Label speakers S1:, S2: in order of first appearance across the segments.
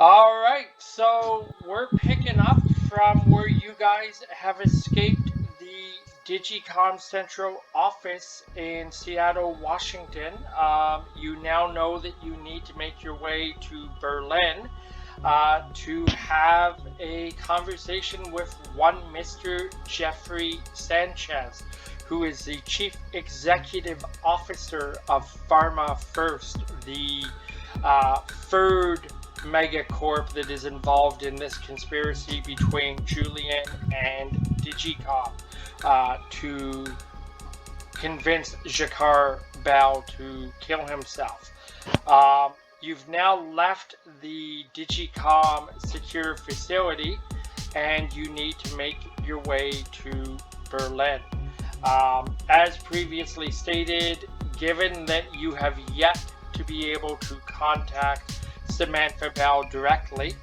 S1: Alright, so we're picking up from where you guys have escaped the Digicom Central office in Seattle, Washington. You now know that you need to make your way to Berlin to have a conversation with one Mr. Jeffrey Sanchez, who is the Chief Executive Officer of Pharma First, the third megacorp that is involved in this conspiracy between Julian and Digicom to convince Jakar Bao to kill himself. You've now left the Digicom secure facility and you need to make your way to Berlin. As previously stated, given that you have yet to be able to contact Samantha Bell directly,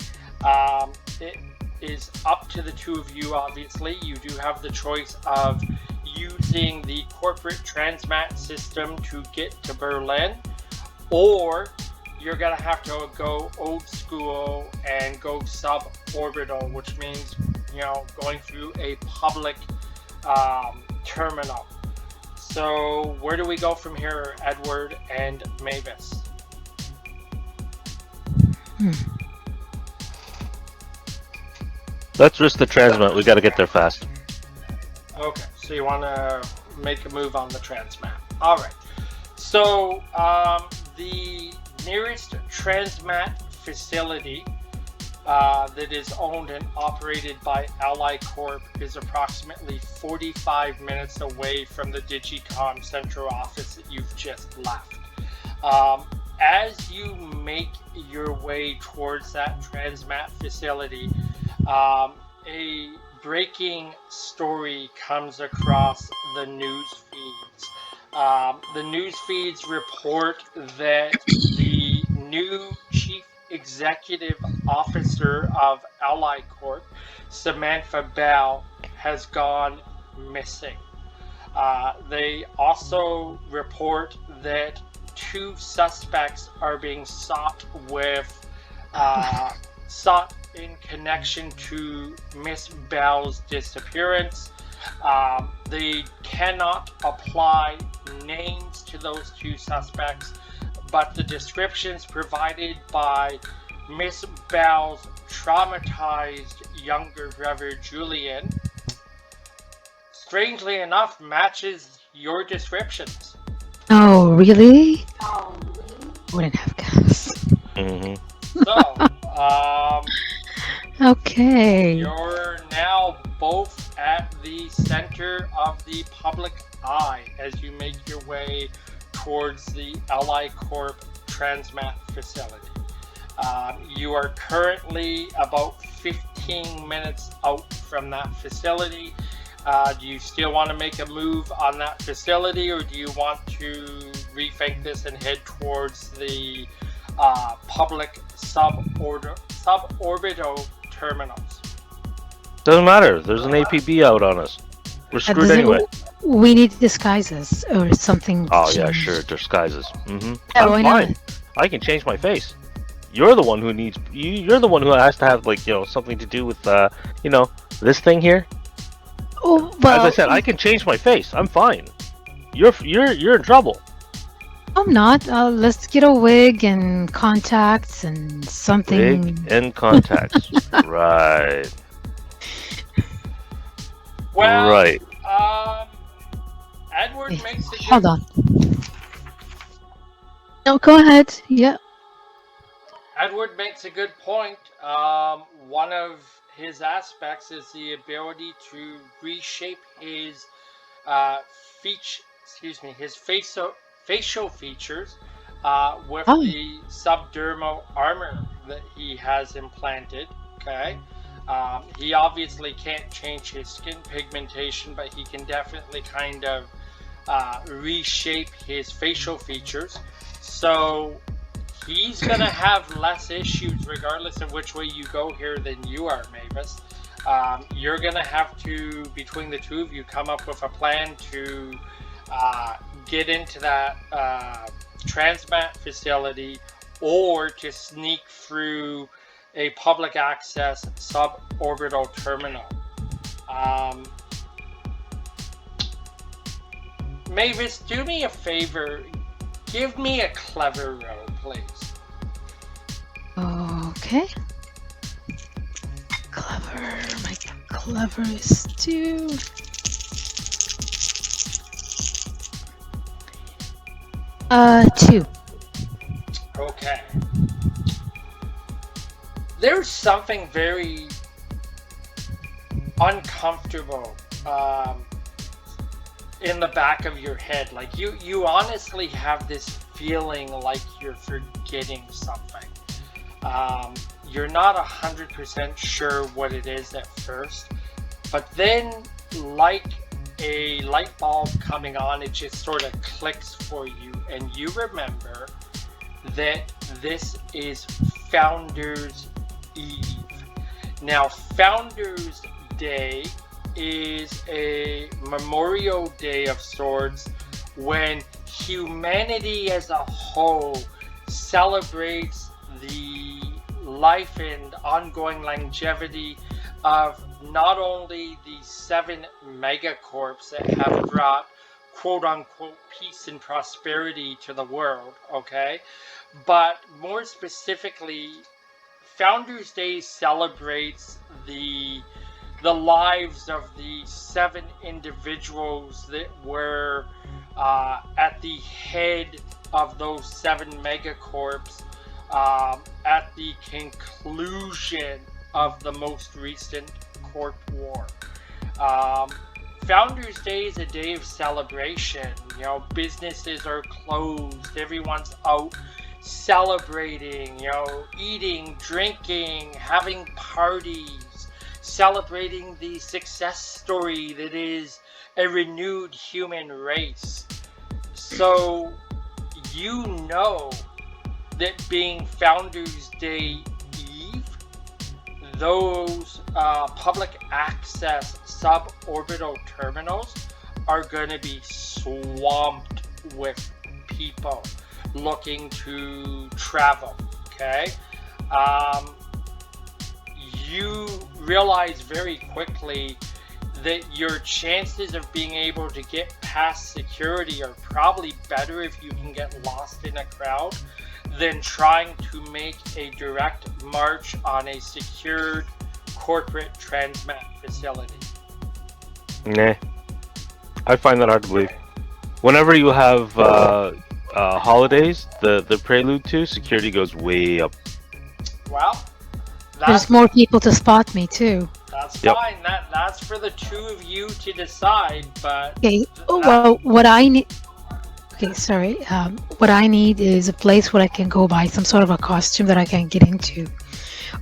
S1: it is up to the two of you. Obviously, you do have the choice of using the corporate transmat system to get to Berlin, or you're gonna have to go old school and go suborbital, which means, going through a public terminal. So where do we go from here, Edward and Mavis?
S2: Let's risk the transmit. We gotta get there fast.
S1: Okay, so you want to make a move on the transmat. Alright, so the nearest transmat facility that is owned and operated by Ally Corp is approximately 45 minutes away from the Digicom Central office that you've just left. As you make your way towards that transmat facility, a breaking story comes across the news feeds. The news feeds report that the new Chief Executive Officer of Ally Corp, Samantha Bell, has gone missing. They also report that two suspects are being sought in connection to Miss Bell's disappearance. They cannot apply names to those two suspects, but the descriptions provided by Miss Bell's traumatized younger brother Julian, strangely enough, matches your descriptions.
S3: Oh, really? Wouldn't have guessed.
S1: So,
S3: Okay.
S1: you're now both at the center of the public eye as you make your way towards the Ally Corp transmat facility. You are currently about 15 minutes out from that facility. Do you still want to make a move on that facility, or do you want to rethink this and head towards the public suborbital terminals?
S2: Doesn't matter. There's an APB out on us. We're screwed anyway.
S3: We need disguises or something.
S2: Oh yeah, sure. Disguises.
S3: Yeah,
S2: I'm
S3: why
S2: fine.
S3: not?
S2: I can change my face. You're the one who needs. You're the one who has to have something to do with this thing here.
S3: Oh, well,
S2: As I said, I can change my face. I'm fine. You're in trouble.
S3: I'm not. Let's get a wig and contacts and something.
S2: Wig and contacts. Right.
S1: Well,
S2: right.
S1: Edward makes a good...
S3: Hold on. No, go ahead. Yeah.
S1: Edward makes a good point. One of his aspects is the ability to reshape his facial features with the subdermal armor that he has implanted. Okay. He obviously can't change his skin pigmentation, but he can definitely kind of reshape his facial features. So he's going to have less issues regardless of which way you go here than you are, Mavis. You're going to have to, between the two of you, come up with a plan to get into that transmat facility or to sneak through a public access suborbital terminal. Um, Mavis, do me a favor. Give me a clever roll, please.
S3: Okay. Clever. My clever is 2. Two.
S1: Okay. There's something very uncomfortable in the back of your head. Like you honestly have this feeling like you're forgetting something. You're not 100% sure what it is at first, but then, like a light bulb coming on, it just sort of clicks for you, and you remember that this is Founders Eve. Now, Founders Day is a Memorial Day of sorts when humanity as a whole celebrates the life and ongoing longevity of not only the 7 megacorps that have brought quote-unquote peace and prosperity to the world, okay? But more specifically, Founders Day celebrates the lives of the 7 individuals that were at the head of those 7 megacorps at the conclusion of the most recent Corp War. Founders Day is a day of celebration. You know, businesses are closed, everyone's out celebrating, you know, eating, drinking, having parties, celebrating the success story that is a renewed human race. So you know that being Founders Day Eve, those public access suborbital terminals are going to be swamped with people looking to travel, okay? You realize very quickly that your chances of being able to get past security are probably better if you can get lost in a crowd than trying to make a direct march on a secured corporate transmit facility.
S2: Nah, I find that hard to believe. Whenever you have holidays, the prelude to security goes way up.
S1: Well,
S3: There's more people to spot me too.
S1: That's
S2: Yep.
S1: fine. That's for the two of you to decide. But
S3: Okay. Well, what I need. Okay, sorry. What I need is a place where I can go buy some sort of a costume that I can get into,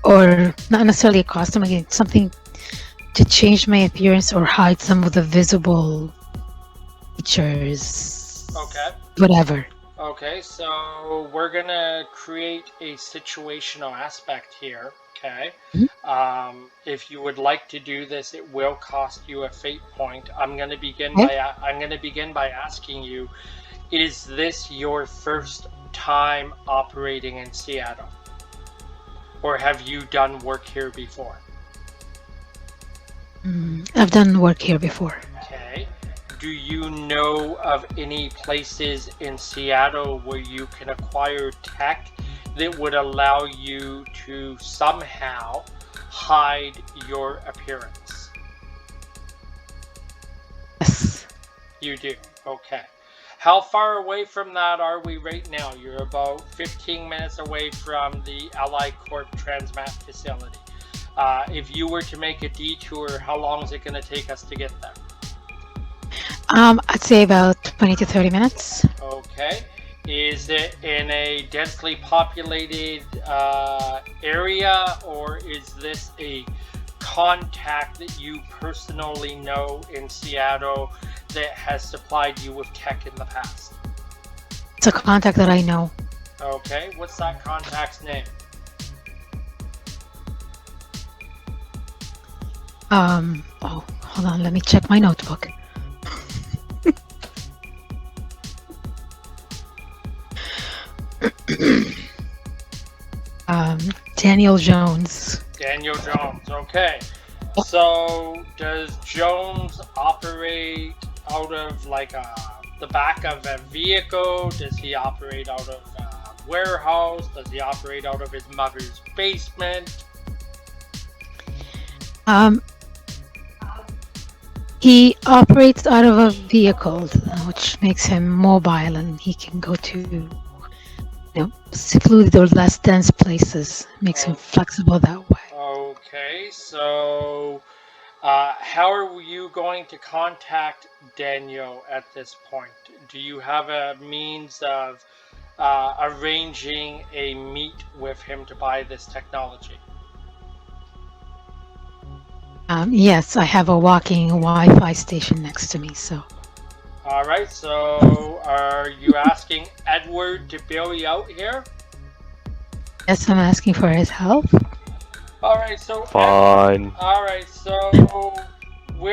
S3: or not necessarily a costume. Again, something to change my appearance or hide some of the visible features.
S1: Okay.
S3: Whatever.
S1: Okay, so we're gonna create a situational aspect here. Okay. If you would like to do this, it will cost you a fate point. I'm gonna begin by asking you: is this your first time operating in Seattle, or have you done work here before?
S3: I've done work here before.
S1: Okay. Do you know of any places in Seattle where you can acquire tech that would allow you to somehow hide your appearance?
S3: Yes.
S1: You do. Okay. How far away from that are we right now? You're about 15 minutes away from the Ally Corp Transmat facility. If you were to make a detour, how long is it going to take us to get there?
S3: I'd say about 20 to 30 minutes.
S1: Okay. Is it in a densely populated area, or is this a contact that you personally know in Seattle that has supplied you with tech in the past?
S3: It's a contact that I know.
S1: Okay. What's that contact's name?
S3: Oh, hold on. Let me check my notebook. Daniel Jones.
S1: Daniel Jones. Okay. So does Jones operate out of like the back of a vehicle? Does he operate out of a warehouse? Does he operate out of his mother's basement?
S3: Um, he operates out of a vehicle, which makes him mobile, and he can go to secluded or less dense places. Makes him
S1: Oh,
S3: flexible that way.
S1: okay. So how are you going to contact Daniel at this point? Do you have a means of arranging a meet with him to buy this technology?
S3: Yes, I have a walking Wi-Fi station next to me, so
S1: All right, so are you asking Edward to bail you out here?
S3: yes, I'm asking for his help.
S1: All right, so
S2: Fine.
S1: all right, so we'll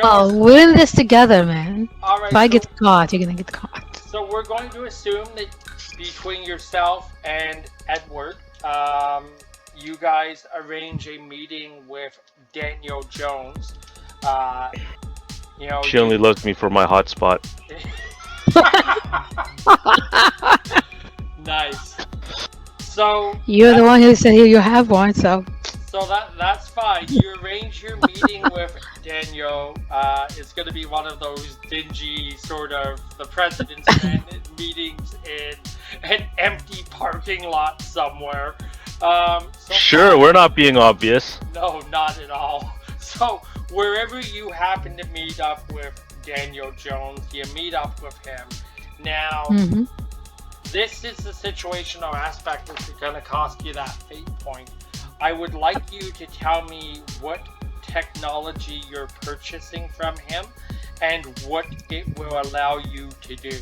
S3: Well, we're in this together, man.
S1: all
S3: If
S1: right,
S3: I
S1: so
S3: get caught, you're gonna get caught.
S1: so we're going to assume that between yourself and Edward, you guys arrange a meeting with Daniel Jones. Uh, you know,
S2: She only loves me for my hotspot.
S1: nice. So
S3: You're the one who said you have one, so
S1: so that's fine. You arrange your meeting with Daniel. It's going to be one of those dingy sort of the president's men meetings in an empty parking lot somewhere. So
S2: Sure, we're not being obvious.
S1: no, not at all. So wherever you happen to meet up with Daniel Jones, you meet up with him. Now,
S3: mhm.
S1: this is the situational aspect that's going to cost you that fate point. I would like you to tell me what technology you're purchasing from him and what it will allow you to do.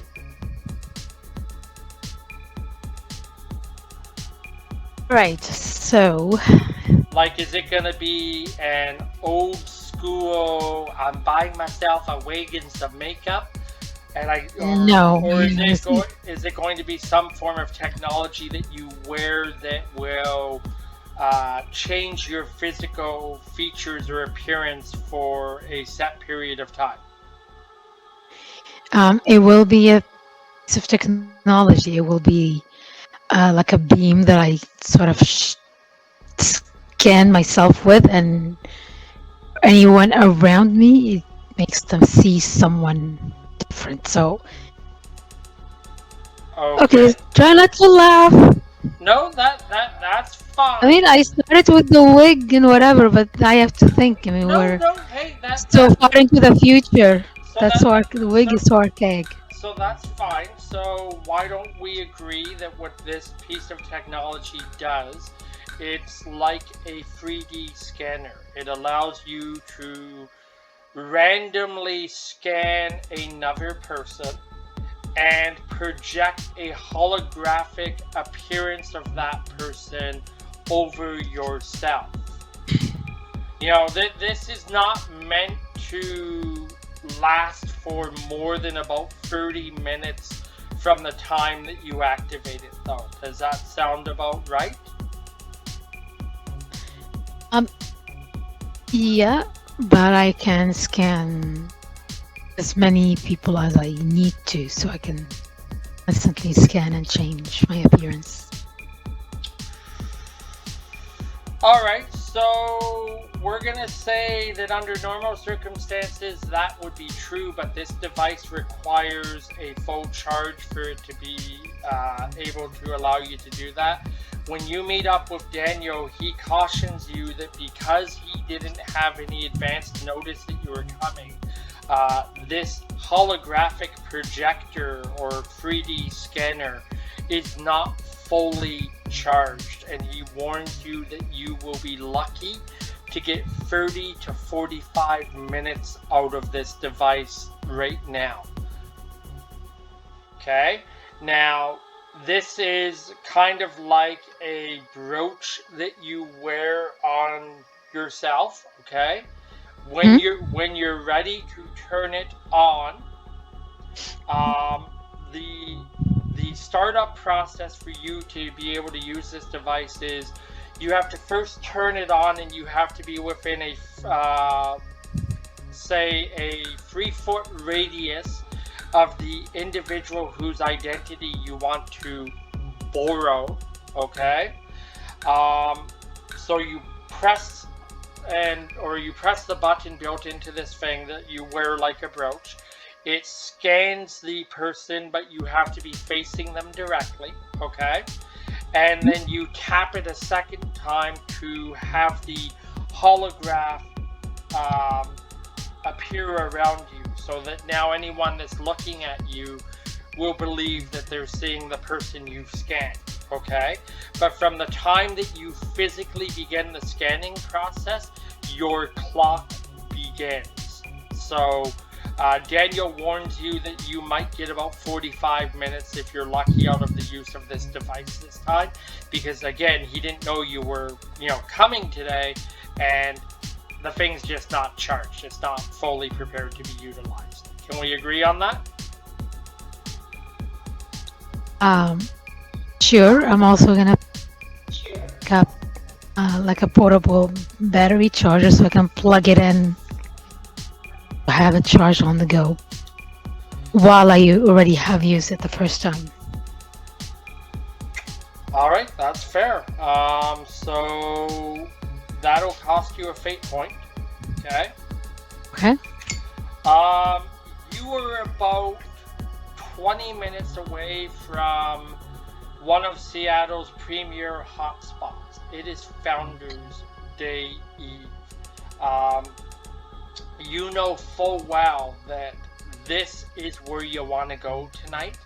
S3: Right. So,
S1: Like, is it going to be an old school, I'm buying myself a wig and some makeup? And
S3: no,
S1: or is it going to be some form of technology that you wear that will change your physical features or appearance for a set period of time?
S3: it will be a piece of technology. It will be like a beam that I sort of scan myself with, and anyone around me, it makes them see someone different. So, okay,
S1: Okay.
S3: try not to laugh.
S1: No, that's
S3: I
S1: fine.
S3: mean, I started with the wig and whatever, but I have to think. I mean,
S1: No,
S3: we're
S1: no, hey,
S3: so far into the future.
S1: so
S3: That's
S1: that
S3: so
S1: that
S3: the wig
S1: so
S3: is so archaic.
S1: so that's fine. So why don't we agree that what this piece of technology does, it's like a 3D scanner. It allows you to randomly scan another person and project a holographic appearance of that person over yourself. You know, this is not meant to last for more than about 30 minutes from the time that you activate it, though. Does that sound about right?
S3: Um, yeah, but I can scan as many people as I need to, so I can constantly scan and change my appearance.
S1: Alright, so we're gonna say that under normal circumstances that would be true, but this device requires a full charge for it to be able to allow you to do that. When you meet up with Daniel, he cautions you that because he didn't have any advanced notice that you were coming, this holographic projector or 3D scanner is not fully charged, and he warns you that you will be lucky to get 30 to 45 minutes out of this device right now. Okay, now this is kind of like a brooch that you wear on yourself. Okay,
S3: Hmm?
S1: when you're ready to turn it on, um, the startup process for you to be able to use this device is You have to first turn it on, and you have to be within a say a 3 foot radius of the individual whose identity you want to borrow. Okay. Um, so you press the button built into this thing that you wear like a brooch. It scans the person, but you have to be facing them directly. Okay. And then you tap it a second time to have the holograph um, appear around you, so that now anyone that's looking at you will believe that they're seeing the person you've scanned. Okay? But from the time that you physically begin the scanning process, your clock begins. So Daniel warns you that you might get about 45 minutes if you're lucky out of the use of this device this time, because again, he didn't know you were, coming today, and the thing's just not charged. It's not fully prepared to be utilized. Can we agree on that?
S3: Um, sure. I'm also gonna pick up like a portable battery charger so I can plug it in, have it charged on the go while I already have used it the first time.
S1: All right, that's fair. So that'll cost you a fate point. Okay.
S3: Okay.
S1: Um, you were about 20 minutes away from one of Seattle's premier hotspots. It is Founders Day Eve. Um, you know full well that this is where you want to go tonight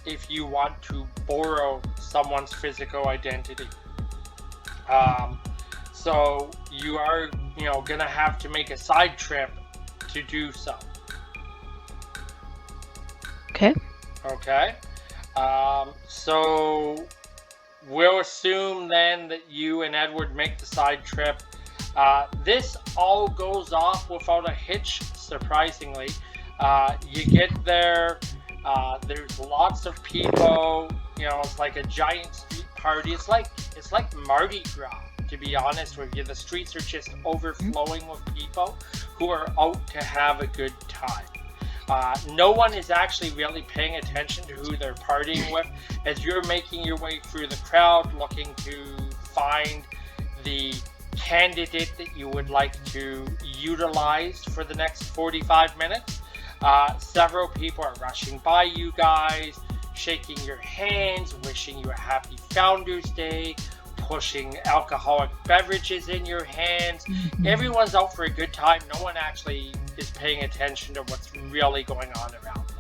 S1: if you want to borrow someone's physical identity. So you are, gonna have to make a side trip to do so.
S3: Okay.
S1: Okay. So we'll assume then that you and Edward make the side trip. This all goes off without a hitch, surprisingly. You get there, there's lots of people, it's like a giant street party. It's like Mardi Gras, to be honest with you. The streets are just overflowing with people who are out to have a good time. No one is actually really paying attention to who they're partying with as you're making your way through the crowd looking to find the candidate that you would like to utilize for the next 45 minutes. Several people are rushing by you guys, shaking your hands, wishing you a happy Founders Day, pushing alcoholic beverages in your hands. Everyone's out for a good time. No one actually is paying attention to what's really going on around them.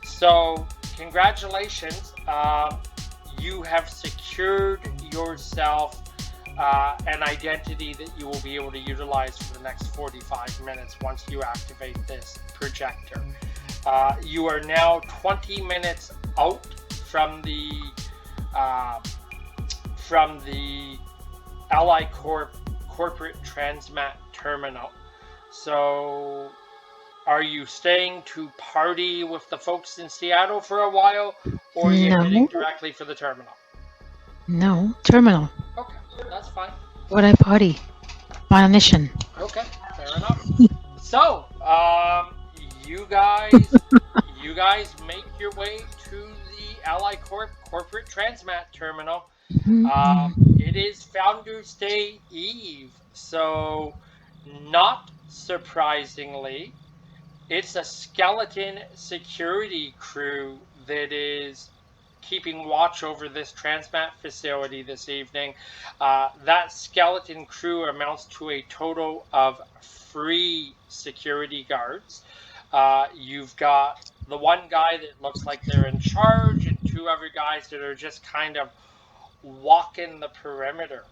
S1: So, congratulations. You have secured yourself an identity that you will be able to utilize for the next 45 minutes once you activate this projector. You are now 20 minutes out from the Ally corporate transmat terminal. So, are you staying to party with the folks in Seattle for a while, or are you heading
S3: No.
S1: directly for the terminal?
S3: No. Terminal.
S1: Okay, that's fine.
S3: Would I party? On a mission.
S1: Okay, fair enough. So, you guys, you guys make your way to the Ally corporate transmat terminal. It is Founders Day Eve, so not surprisingly, it's a skeleton security crew that is keeping watch over this transmat facility this evening. That skeleton crew amounts to a total of 3 security guards. You've got the one guy that looks like they're in charge, and 2 other guys that are just kind of walking the perimeter.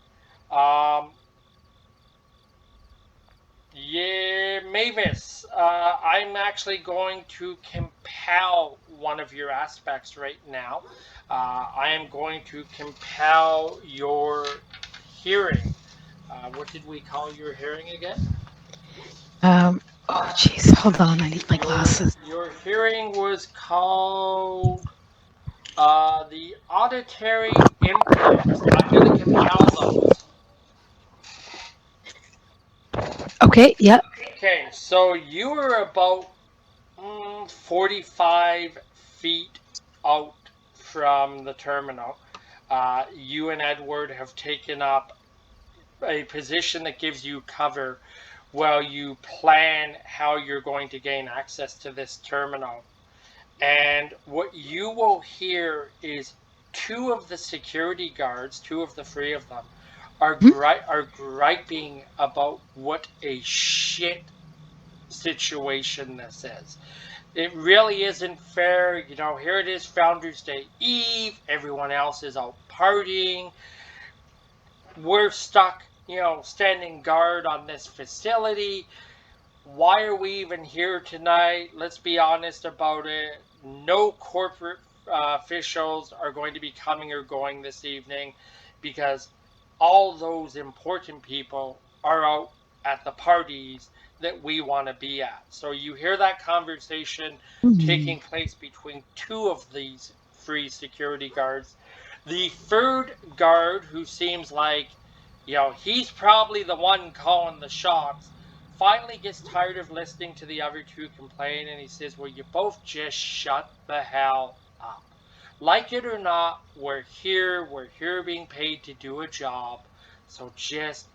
S1: Yeah, Mavis, I'm actually going to compel one of your aspects right now. I am going to compel your hearing. What did we call your hearing again?
S3: Oh, jeez. Hold on. I need my glasses.
S1: Your hearing was called the auditory impulse. I'm going to compel those.
S3: Okay, yeah.
S1: Okay, so you are about 45 feet out from the terminal. You and Edward have taken up a position that gives you cover while you plan how you're going to gain access to this terminal. And what you will hear is two of the security guards, two of the three of them,
S3: Mhm.
S1: are griping about what a shit situation this is. It really isn't fair. You know, here it is, Founders Day Eve. Everyone else is out partying. We're stuck, standing guard on this facility. Why are we even here tonight? Let's be honest about it. No corporate officials are going to be coming or going this evening because all those important people are out at the parties that we want to be at. So you hear that conversation
S3: Mhm.
S1: taking place between two of these three security guards. The third guard, who seems like, he's probably the one calling the shots, finally gets tired of listening to the other two complain, and he says, "Well, you both just shut the hell up. Like it or not, we're here. We're here being paid to do a job. So just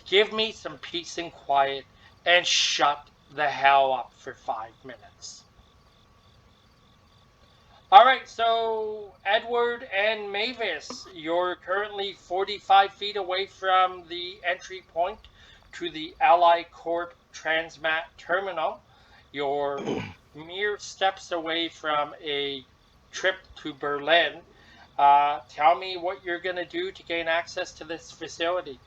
S1: give me some peace and quiet and shut the hell up for 5 minutes." All right, so Edward and Mavis, you're currently 45 feet away from the entry point to the Ally Corp Transmat Terminal. You're mere steps away from a trip to Berlin. Tell me what you're going to do to gain access to this facility.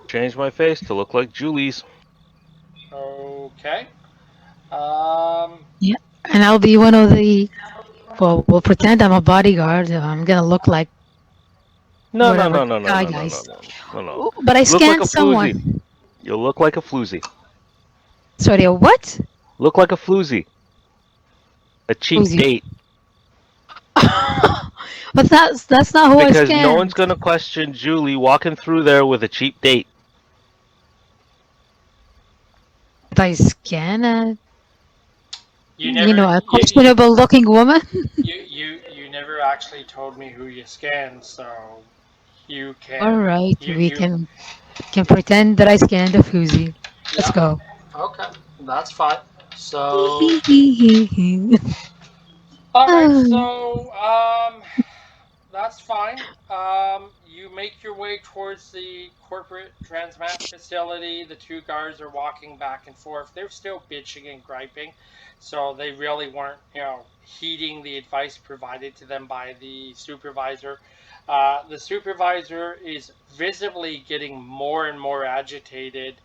S2: Change my face to look like Julie's.
S1: Okay. Um,
S3: Yeah. And I'll be one of the. Well, we'll pretend I'm a bodyguard. I'm gonna look like
S2: No, no,
S3: whatever
S2: no, no, no,
S3: guy
S2: no, no, no,
S3: guys.
S2: no, no, no.
S3: Ooh, but I
S2: Look like
S3: scanned
S2: a floozy.
S3: someone.
S2: You'll look like a floozy.
S3: Sorry, a what?
S2: Look like a floozy. A cheap
S3: Who's he?
S2: date.
S3: But that's not who I
S2: Because no one's
S3: scanned.
S2: gonna question Julie walking through there with a cheap date.
S3: Did I scan
S1: you never,
S3: a questionable looking woman?
S1: you never actually told me who you scanned, so you
S3: All
S1: can
S3: right,
S1: you
S3: we
S1: you
S3: can pretend that I scanned a Fuzi. Let's
S1: yeah,
S3: go.
S1: okay, that's fine.
S3: Hee
S1: So
S3: hee hee hee hee.
S1: all right,
S3: Oh,
S1: so that's fine. You make your way towards the corporate transmat facility. The two guards are walking back and forth. They're still bitching and griping, so they really weren't, heeding the advice provided to them by the supervisor. The supervisor is visibly getting more and more agitated.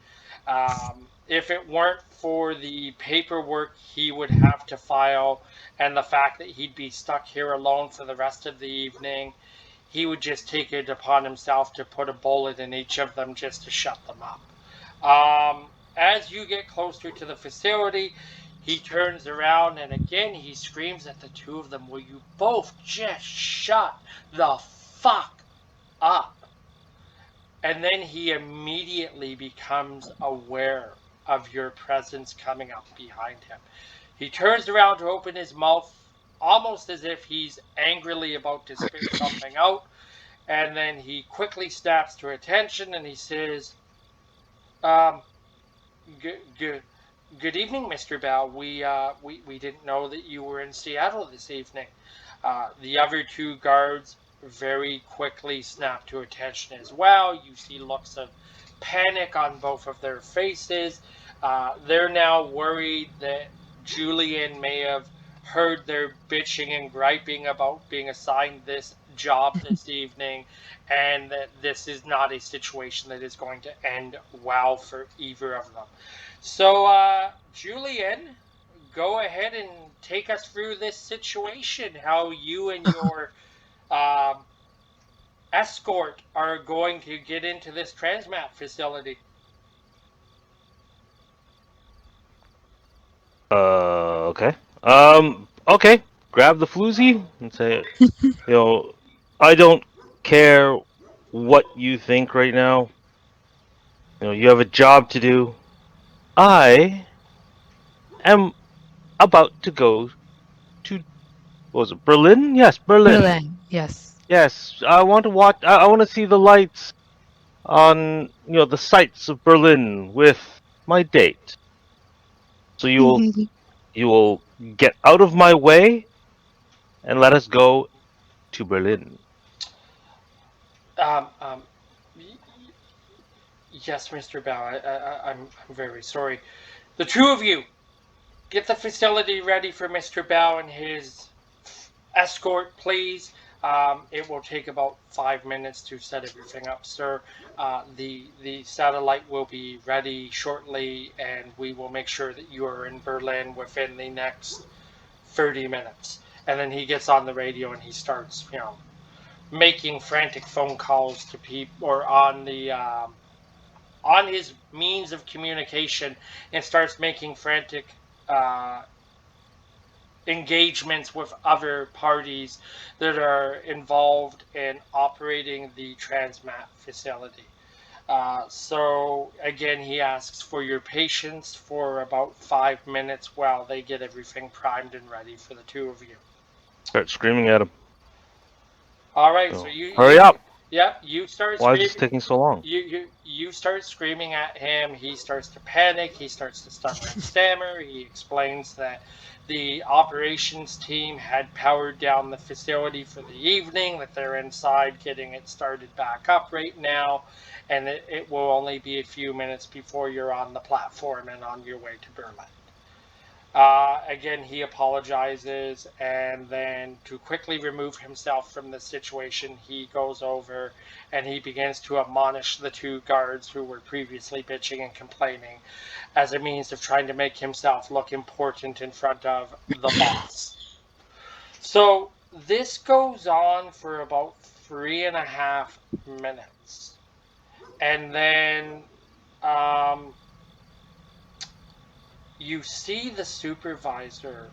S1: If it weren't for the paperwork he would have to file and the fact that he'd be stuck here alone for the rest of the evening, he would just take it upon himself to put a bullet in each of them just to shut them up. As you get closer to the facility, he turns around and again he screams at the two of them, "Will you both just shut the fuck up?" And then he immediately becomes aware of your presence coming up behind him. He turns around to open his mouth, almost as if he's angrily about to spit something out, and then he quickly snaps to attention and he says, um, good, good evening, Mr. Bell. We didn't know that you were in Seattle this evening." The other two guards very quickly snap to attention as well. You see looks of panic on both of their faces. They're now worried that Julian may have heard their bitching and griping about being assigned this job this evening, and that this is not a situation that is going to end well for either of them. So, Julian, go ahead and take us through this situation. How you and your um, escort are going to get into this transmat facility.
S2: Okay. Okay. Grab the floozy and say, you know, I don't care what you think right now. You have a job to do. I am about to go to, what was it, Berlin? Yes, Berlin.
S3: Berlin, yes.
S2: Yes, I want to watch. I want to see the lights on, the sights of Berlin with my date. So you will get out of my way and let us go to Berlin.
S1: Um, um, y- yes, Mr. Bao, I'm very sorry. The two of you, get the facility ready for Mr. Bao and his escort, please. It will take about 5 minutes to set everything up, sir. The satellite will be ready shortly, and we will make sure that you are in Berlin within the next 30 minutes. And then he gets on the radio and he starts, making frantic phone calls to people, or on his means of communication, and starts making frantic uh, engagements with other parties that are involved in operating the transmat facility. So again, he asks for your patience for about 5 minutes while they get everything primed and ready for the two of you.
S2: Start screaming at him.
S1: All right, so
S2: So
S1: you
S2: hurry
S1: you
S2: up!
S1: yeah, you start
S2: Why is this
S1: screaming.
S2: taking so long?
S1: You start screaming at him. He starts to panic. He starts to stutter and stammer. He explains that the operations team had powered down the facility for the evening, that they're inside getting it started back up right now, and it will only be a few minutes before you're on the platform and on your way to Berlin. Again, he apologizes, and then to quickly remove himself from the situation, he goes over and he begins to admonish the two guards who were previously bitching and complaining as a means of trying to make himself look important in front of the boss. So this goes on for about 3.5 minutes. And then um, you see the supervisor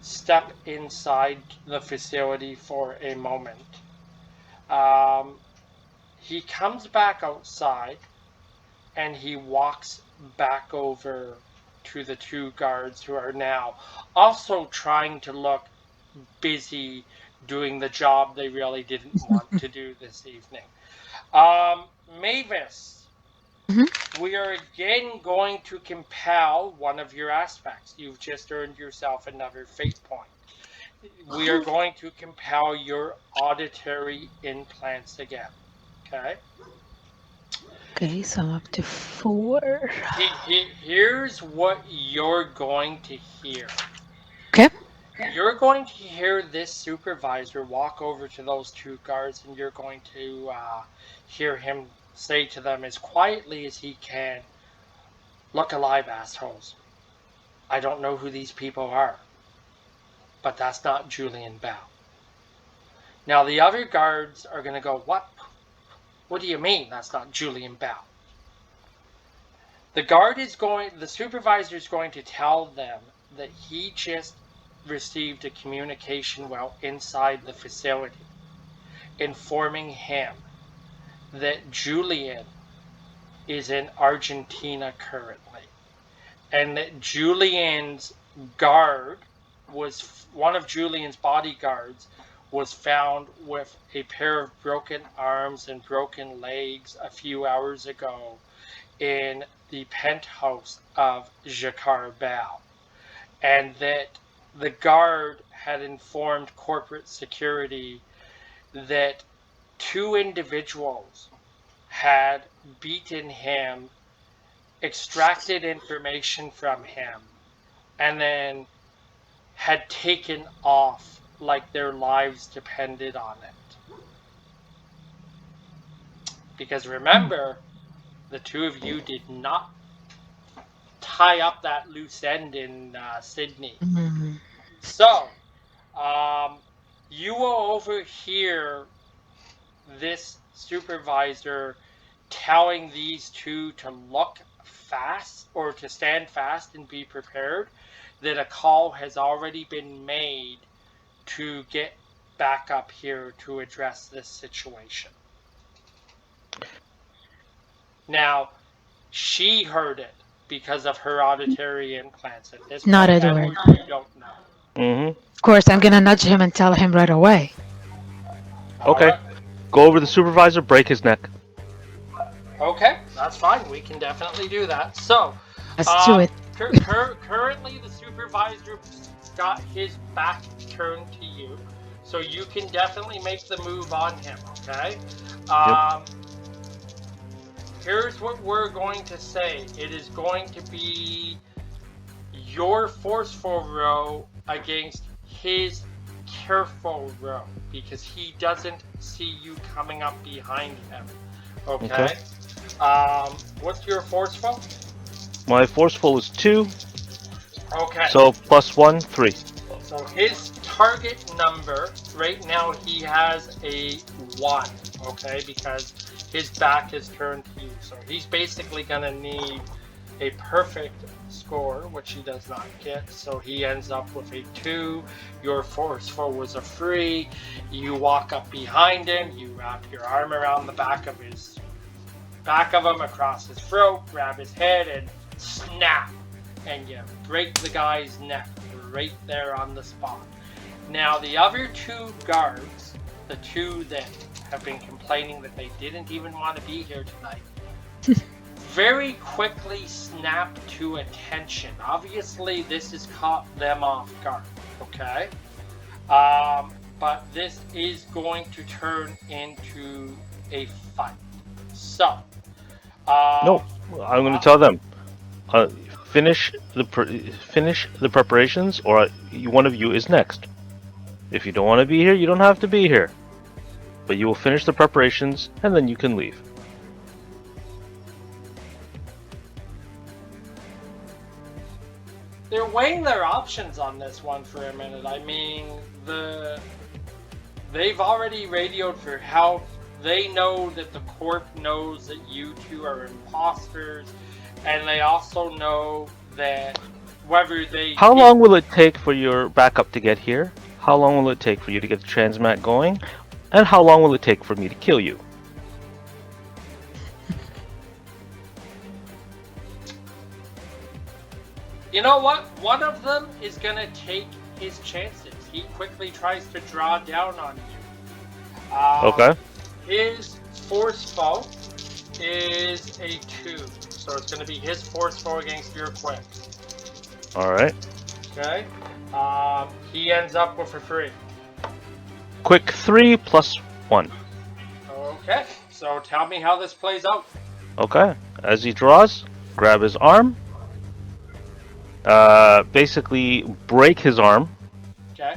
S1: step inside the facility for a moment. Um, he comes back outside and he walks back over to the two guards who are now also trying to look busy doing the job they really didn't want to do this evening. Mavis,
S3: Hmm.
S1: we are again going to compel one of your aspects. You've just earned yourself another fate point. We are going to compel your auditory implants again. Okay.
S3: Okay, so I'm up to 4.
S1: Here's what you're going to hear.
S3: Okay.
S1: You're going to hear this supervisor walk over to those two guards, and you're going to hear him say to them as quietly as he can, "Look alive, assholes. I don't know who these people are, but that's not Julian Bell." Now, the other guards are going to go, "What? What do you mean that's not Julian Bell?" The supervisor is going to tell them that he just received a communication while inside the facility informing him that Julian is in Argentina currently, and that Julian's guard was one of Julian's bodyguards was found with a pair of broken arms and broken legs a few hours ago in the penthouse of Jacques Bell, and that the guard had informed corporate security that two individuals had beaten him, extracted information from him, and then had taken off like their lives depended on it. Because remember, the two of you did not tie up that loose end in Sydney.
S3: Mm.
S1: So, um, you will overhear this supervisor telling these two to look fast or to stand fast and be prepared, that a call has already been made to get back up here to address this situation. Now, She heard it because of her auditory implants. At this
S3: Not
S1: point,
S3: Edward.
S1: Edward, you don't know.
S2: Mm-hmm.
S3: Of course, I'm gonna nudge him and tell him right away.
S1: All
S2: Okay.
S1: right.
S2: Go over the supervisor, break his neck.
S1: Okay, that's fine. We can definitely do that. So,
S3: Let's do it.
S1: currently the supervisor got his back turned to you, so you can definitely make the move on him. Okay.
S2: Yep.
S1: Here's what we're going to say. It is going to be your forceful row against his careful row because he doesn't see you coming up behind him. Okay. What's your forceful?
S2: My forceful is 2,
S1: Okay.
S2: so +1, 3.
S1: So his target number right now he has a 1. Okay, because his back is turned to you. So he's basically gonna need a perfect score, which he does not get. So he ends up with a 2. Your forceful was a 3. You walk up behind him. You wrap your arm around the back of him across his throat, grab his head, and snap, and you break the guy's neck right there on the spot. Now the other 2 guards, the 2 that have been complaining that they didn't even want to be here tonight, very quickly snap to attention. Obviously, this has caught them off guard, okay? But this is going to turn into a fight. So,
S2: No, I'm going to tell them. Finish the preparations, or one of you is next. If you don't want to be here, you don't have to be here. But you will finish the preparations, and then you can leave.
S1: they're weighing their options on this one for a minute. I mean, they've already radioed for help. They know that the corp knows that you 2 are imposters, and they also know that whether they...
S2: How long will it take for your backup to get here? How long will it take for you to get the transmat going? And how long will it take for me to kill you?
S1: You know what? One of them is going to take his chances. He quickly tries to draw down on you.
S2: Okay.
S1: His forceful is a 2. So it's going to be his forceful against your quick.
S2: Alright.
S1: Okay? He ends up with a 3.
S2: Quick 3 plus 1.
S1: Okay. So tell me how this plays out.
S2: Okay. As he draws, grab his arm. Basically break his arm.
S1: Okay.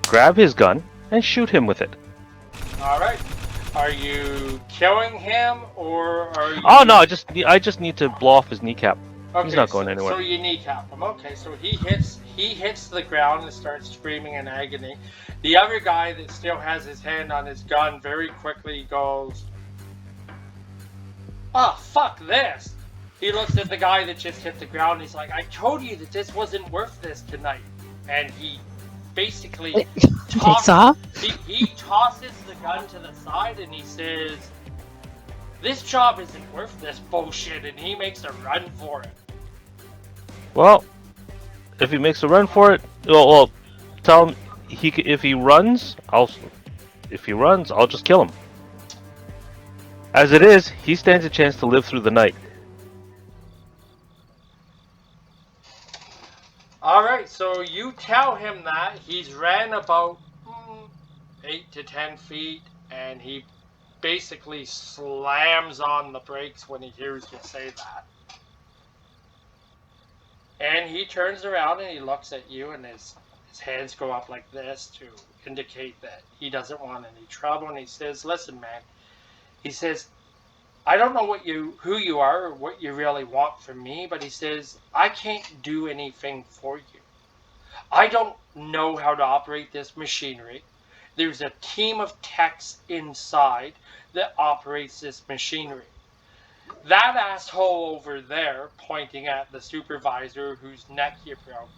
S2: Grab his gun and shoot him with it.
S1: Alright. Are you killing him or are you...
S2: Oh no, I just need to blow off his kneecap.
S1: Okay,
S2: He's not going anywhere.
S1: So you kneecap him. Okay, so he hits the ground and starts screaming in agony. The other guy that still has his hand on his gun very quickly goes, "Oh, fuck this." He looks at the guy that just hit the ground and he's like, "I told you that this wasn't worth this tonight." And he basically he tosses the gun to the side and he says, "This job isn't worth this bullshit," and he makes a run for it.
S2: Well, if he makes a run for it, well tell him if he runs, I'll just kill him. As it is, he stands a chance to live through the night.
S1: Alright, so you tell him that. He's ran about 8 to 10 feet, and he basically slams on the brakes when he hears you say that. And he turns around and he looks at you, and his hands go up like this to indicate that he doesn't want any trouble, and he says, "Listen, man," he says, "I don't know who you are or what you really want from me," but he says, "I can't do anything for you. I don't know how to operate this machinery. There's a team of techs inside that operates this machinery. That asshole over there," pointing at the supervisor whose neck you broke,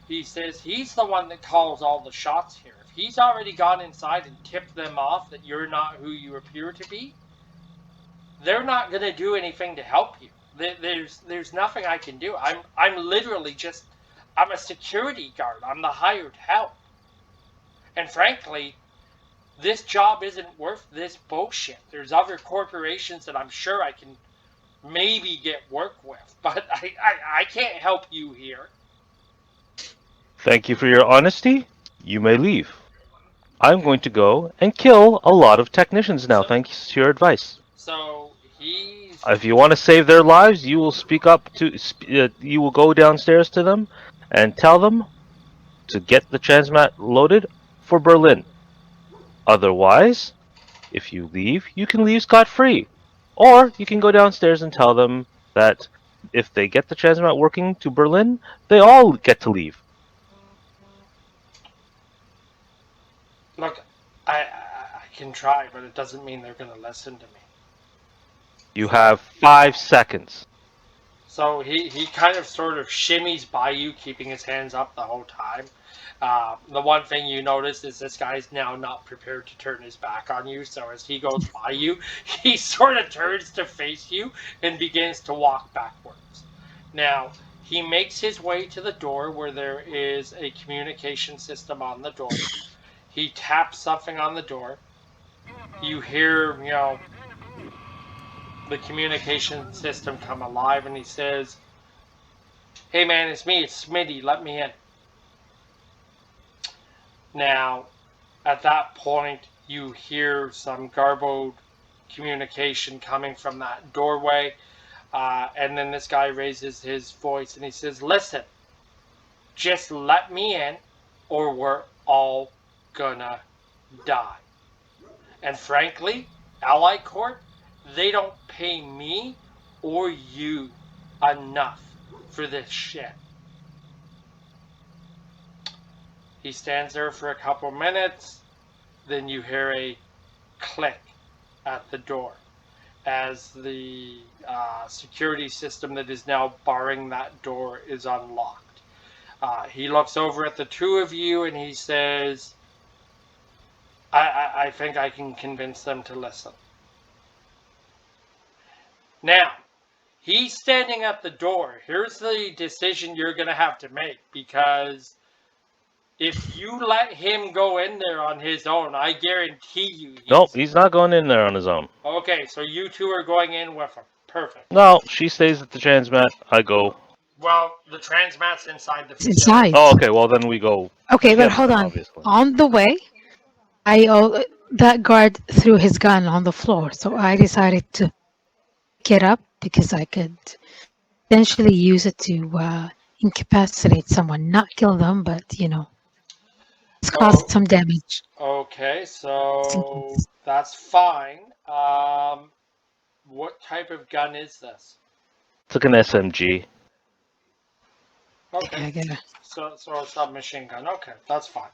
S1: he says, "he's the one that calls all the shots here. If he's already gone inside and tipped them off that you're not who you appear to be, they're not going to do anything to help you. There's nothing I can do. I'm literally just I'm a security guard. I'm the hired help. And frankly, this job isn't worth this bullshit. There's other corporations that I'm sure I can maybe get work with, but I can't help you here.
S2: Thank you for your honesty. You may leave. I'm going to go and kill a lot of technicians now,
S1: So
S2: thanks to your advice.
S1: so he's
S2: If you want to save their lives, you will speak up to. You will go downstairs to them and tell them to get the transmat loaded for Berlin. Otherwise, if you leave, you can leave scot free. Or you can go downstairs and tell them that if they get the transmat working to Berlin, they all get to leave.
S1: look. I can try, but it doesn't mean they're gonna listen to me.
S2: You
S1: So
S2: have 5 seconds.
S1: So he kind of sort of shimmies by you, keeping his hands up the whole time. The one thing you notice is this guy's now not prepared to turn his back on you. So as he goes by you, he sort of turns to face you and begins to walk backwards. Now, he makes his way to the door where there is a communication system on the door. He taps something on the door. You hear, the communication system come alive, and he says, "Hey man, it's me, it's Smitty, let me in." Now, at that point, you hear some garbled communication coming from that doorway, and then this guy raises his voice and he says, "Listen, just let me in, or we're all gonna die. And frankly, Ally Court, they don't pay me or you enough for this shit." He stands there for a couple minutes. Then you hear a click at the door as the security system that is now barring that door is unlocked. He looks over at the two of you and he says, I think I can convince them to listen. Now, he's standing at the door. Here's the decision you're going to have to make, because if you let him go in there on his own, I guarantee you
S2: Nope,
S1: he's...
S2: he's not going in there on his own.
S1: Okay, so you two are going in with him. Perfect.
S2: No, she stays at the transmat. I go.
S1: Well, the transmat's inside the
S3: It's
S1: facility.
S3: inside.
S2: Oh, okay. Well, then we go
S3: Okay, but
S2: together.
S3: hold
S2: Then
S3: on.
S2: obviously.
S3: On the way, that guard threw his gun on the floor, so I decided to pick it up because I could potentially use it to incapacitate someone, not kill them, but it's caused
S1: Oh,
S3: some damage.
S1: okay, so that's fine. What type of gun is this?
S2: Took an SMG.
S1: Okay,
S3: Okay, I gotta.
S1: so a submachine gun. Okay, that's fine.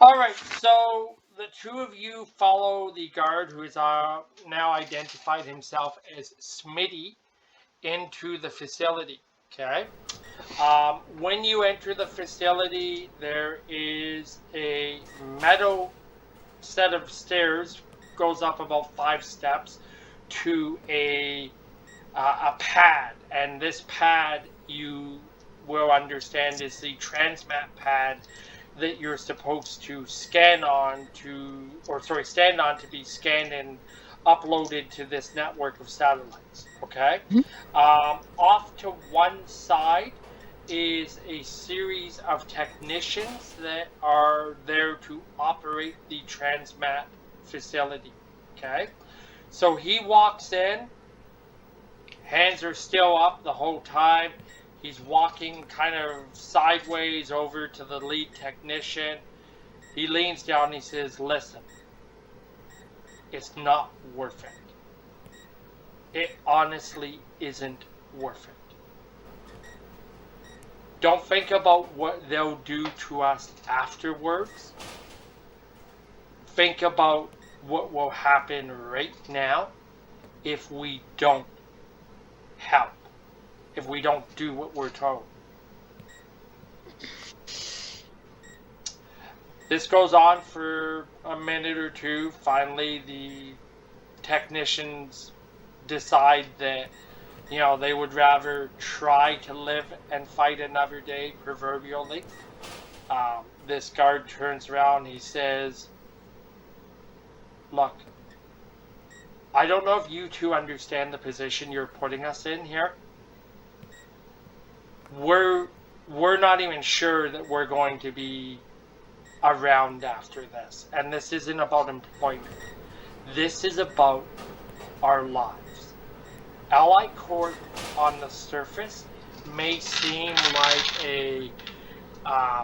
S1: All right, so the two of you follow the guard, who is now identified himself as Smitty, into the facility. Okay. When you enter the facility, there is a metal set of stairs, goes up about 5 steps to a pad, and this pad, you will understand, is the transmat pad that you're supposed to stand on to be scanned and uploaded to this network of satellites. Okay.
S3: Mhm.
S1: Off to one side is a series of technicians that are there to operate the transmat facility. Okay. So he walks in, hands are still up the whole time. He's walking kind of sideways over to the lead technician. He leans down and he says, "Listen, it's not worth it. It honestly isn't worth it. Don't think about what they'll do to us afterwards. Think about what will happen right now if we don't help, if we don't do what we're told." This goes on for a minute or two. Finally, the technicians decide that, they would rather try to live and fight another day, proverbially. This guard turns around, he says, look, I don't know if you two understand the position you're putting us in here. We're not even sure that we're going to be around after this. And this isn't about employment. This is about our lives. Ally Corp on the surface may seem like a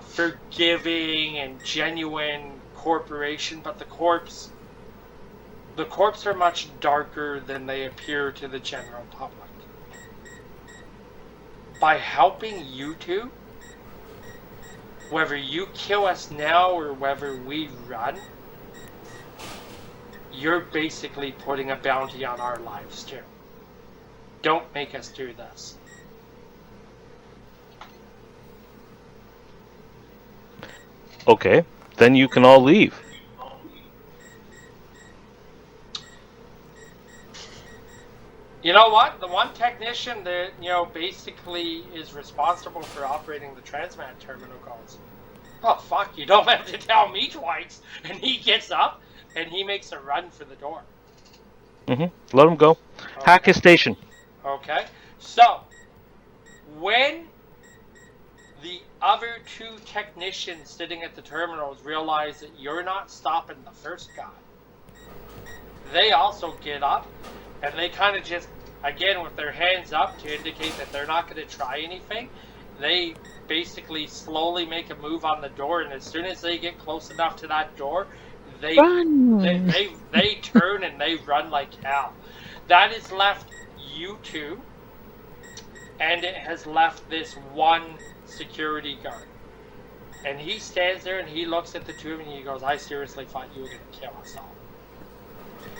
S1: forgiving and genuine corporation, but the corps are much darker than they appear to the general public. By helping you two, whether you kill us now or whether we run, you're basically putting a bounty on our lives too. Don't make us do this.
S2: Okay, then you can all leave.
S1: You know what? The one technician that, basically is responsible for operating the transmat terminal goes, oh, fuck, you don't have to tell me twice. And he gets up and he makes a run for the door.
S2: Let him go. Okay. Hack his station.
S1: Okay. So, when the other two technicians sitting at the terminals realize that you're not stopping the first guy, they also get up and they kind of just, again, with their hands up to indicate that they're not going to try anything, they basically slowly make a move on the door, and as soon as they get close enough to that door, they turn and they run like hell. That has left you two, and it has left this one security guard. And he stands there and he looks at the two of them and he goes, I seriously thought you were going to kill us all.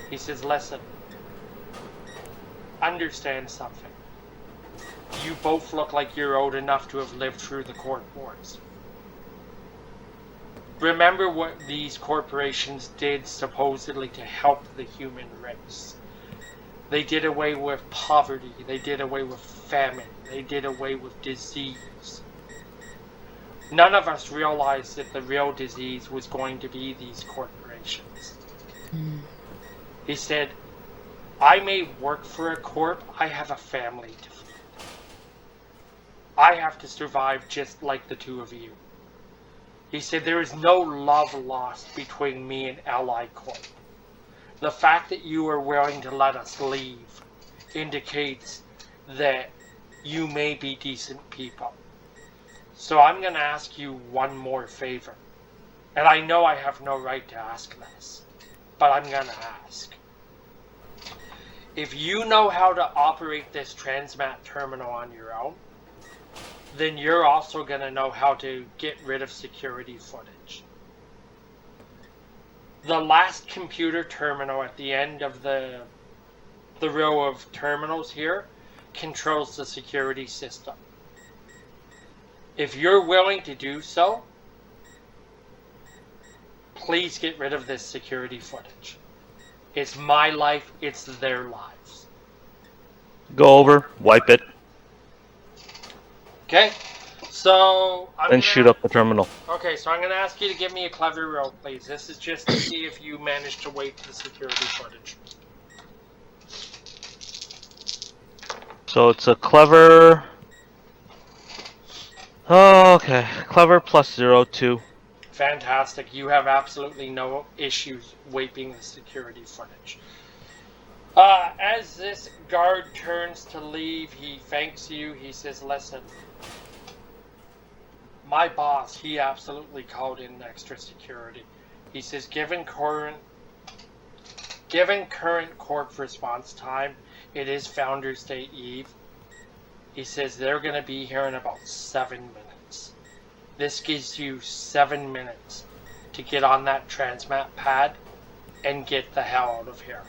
S1: He says, listen, understand something. You both look like you're old enough to have lived through the court wars. Remember what these corporations did supposedly to help the human race. They did away with poverty. They did away with famine. They did away with disease. None of us realized that the real disease was going to be these corporations. He said, I may work for a corp, I have a family to feed. I have to survive just like the two of you. He said, there is no love lost between me and Ally Corp. The fact that you are willing to let us leave indicates that you may be decent people. So I'm going to ask you one more favor. And I know I have no right to ask this, but I'm going to ask. If you know how to operate this transmat terminal on your own, then you're also going to know how to get rid of security footage. The last computer terminal at the end of the row of terminals here controls the security system. If you're willing to do so, please get rid of this security footage. It's my life, it's their lives.
S2: Go over, wipe it.
S1: Okay, so
S2: and shoot up the terminal.
S1: Okay, so I'm going to ask you to give me a clever roll, please. This is just to see if you manage to wipe the security footage.
S2: So it's a clever... Oh, okay. Clever plus 2.
S1: Fantastic. You have absolutely no issues wiping the security footage. As this guard turns to leave, he thanks you. He says, listen, my boss, he absolutely called in extra security. He says, given current corp response time, it is Founders Day Eve. He says they're going to be here in about 7 minutes. This gives you 7 minutes to get on that transmat pad and get the hell out of here.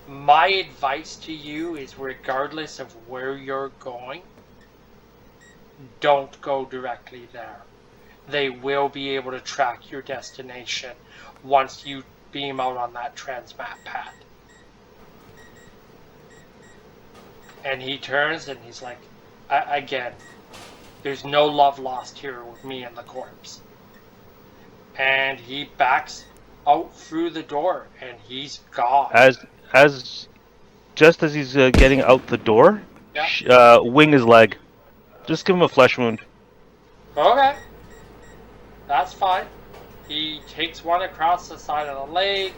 S1: My advice to you is, regardless of where you're going, don't go directly there. They will be able to track your destination once you beam out on that transmat pad. And he turns and he's like, again, there's no love lost here with me and the corpse. And he backs out through the door and he's gone.
S2: As just as he's getting out the door,
S1: Yeah.
S2: wing his leg. Just give him a flesh wound.
S1: Okay. That's fine. He takes one across the side of the leg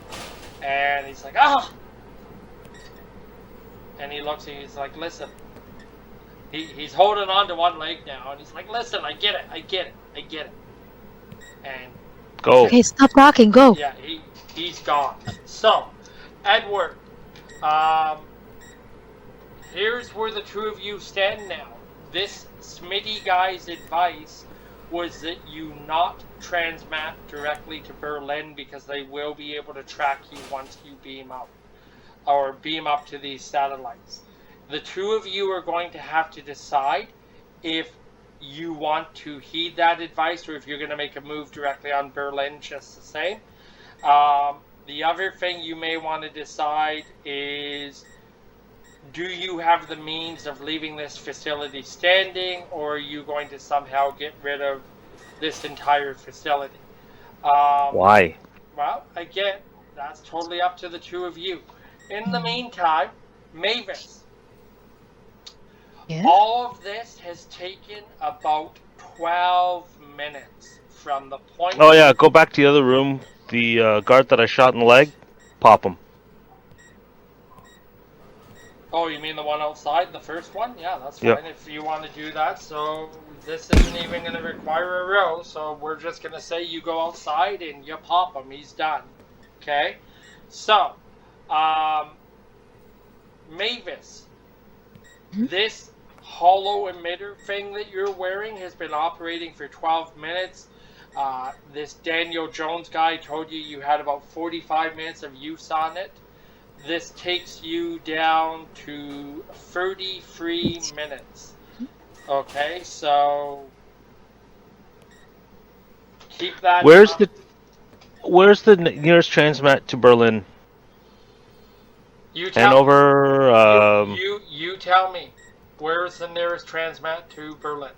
S1: and he's like, ah! And he looks and he's like, listen. He's holding on to one leg now and he's like, listen, I get it. And
S2: Go.
S3: Okay, stop talking. Go.
S1: yeah, he's gone. So, Edward, here's where the two of you stand now. This Smitty guy's advice was that you not transmat directly to Berlin because they will be able to track you once you beam up to these satellites. The two of you are going to have to decide if you want to heed that advice or if you're going to make a move directly on Berlin just the same. The other thing you may want to decide is, do you have the means of leaving this facility standing, or are you going to somehow get rid of this entire facility?
S2: Why?
S1: Well, again, that's totally up to the two of you. In the meantime, Mavis,
S3: Yeah.
S1: all of this has taken about 12 minutes from the point.
S2: Oh yeah, go back to the other room. The guard that I shot in the leg, pop him.
S1: Oh, you mean the one outside, the first one? Yeah, that's fine.
S2: Yep.
S1: If you want to do that. So this isn't even going to require a row. So we're just going to say you go outside and you pop him. He's done. Okay. So, Mavis, this hollow emitter thing that you're wearing has been operating for 12 minutes. This Daniel Jones guy told you had about 45 minutes of use on it. This takes you down to 33 minutes. Okay, so keep that.
S2: Where's the nearest transmat to Berlin?
S1: You tell
S2: Hanover.
S1: you tell me. Where's the nearest transmat to Berlin?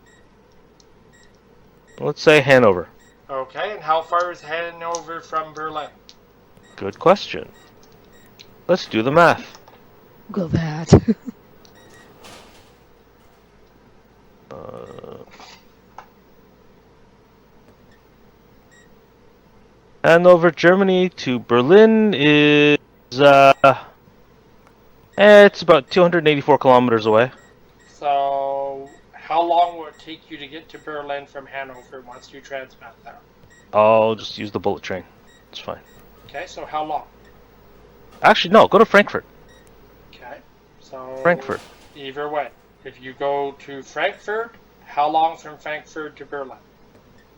S2: Let's say Hanover.
S1: Okay, and how far is Hanover from Berlin?
S2: Good question. Let's do the math.
S3: Go that.
S2: Hanover, Germany to Berlin is it's about 284 kilometers away.
S1: So, how long will it take you to get to Berlin from Hanover once you transmat there?
S2: I'll just use the bullet train. It's fine.
S1: Okay, so how long?
S2: Actually, no. Go to Frankfurt.
S1: Okay, so
S2: Frankfurt.
S1: either way, if you go to Frankfurt, how long from Frankfurt to Berlin?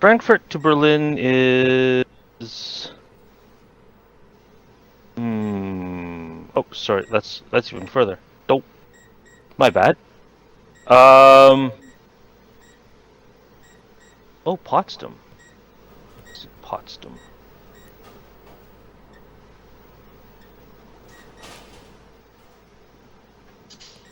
S2: Frankfurt to Berlin is. Oh, sorry. That's even further. Nope. My bad. Oh, Potsdam. Potsdam.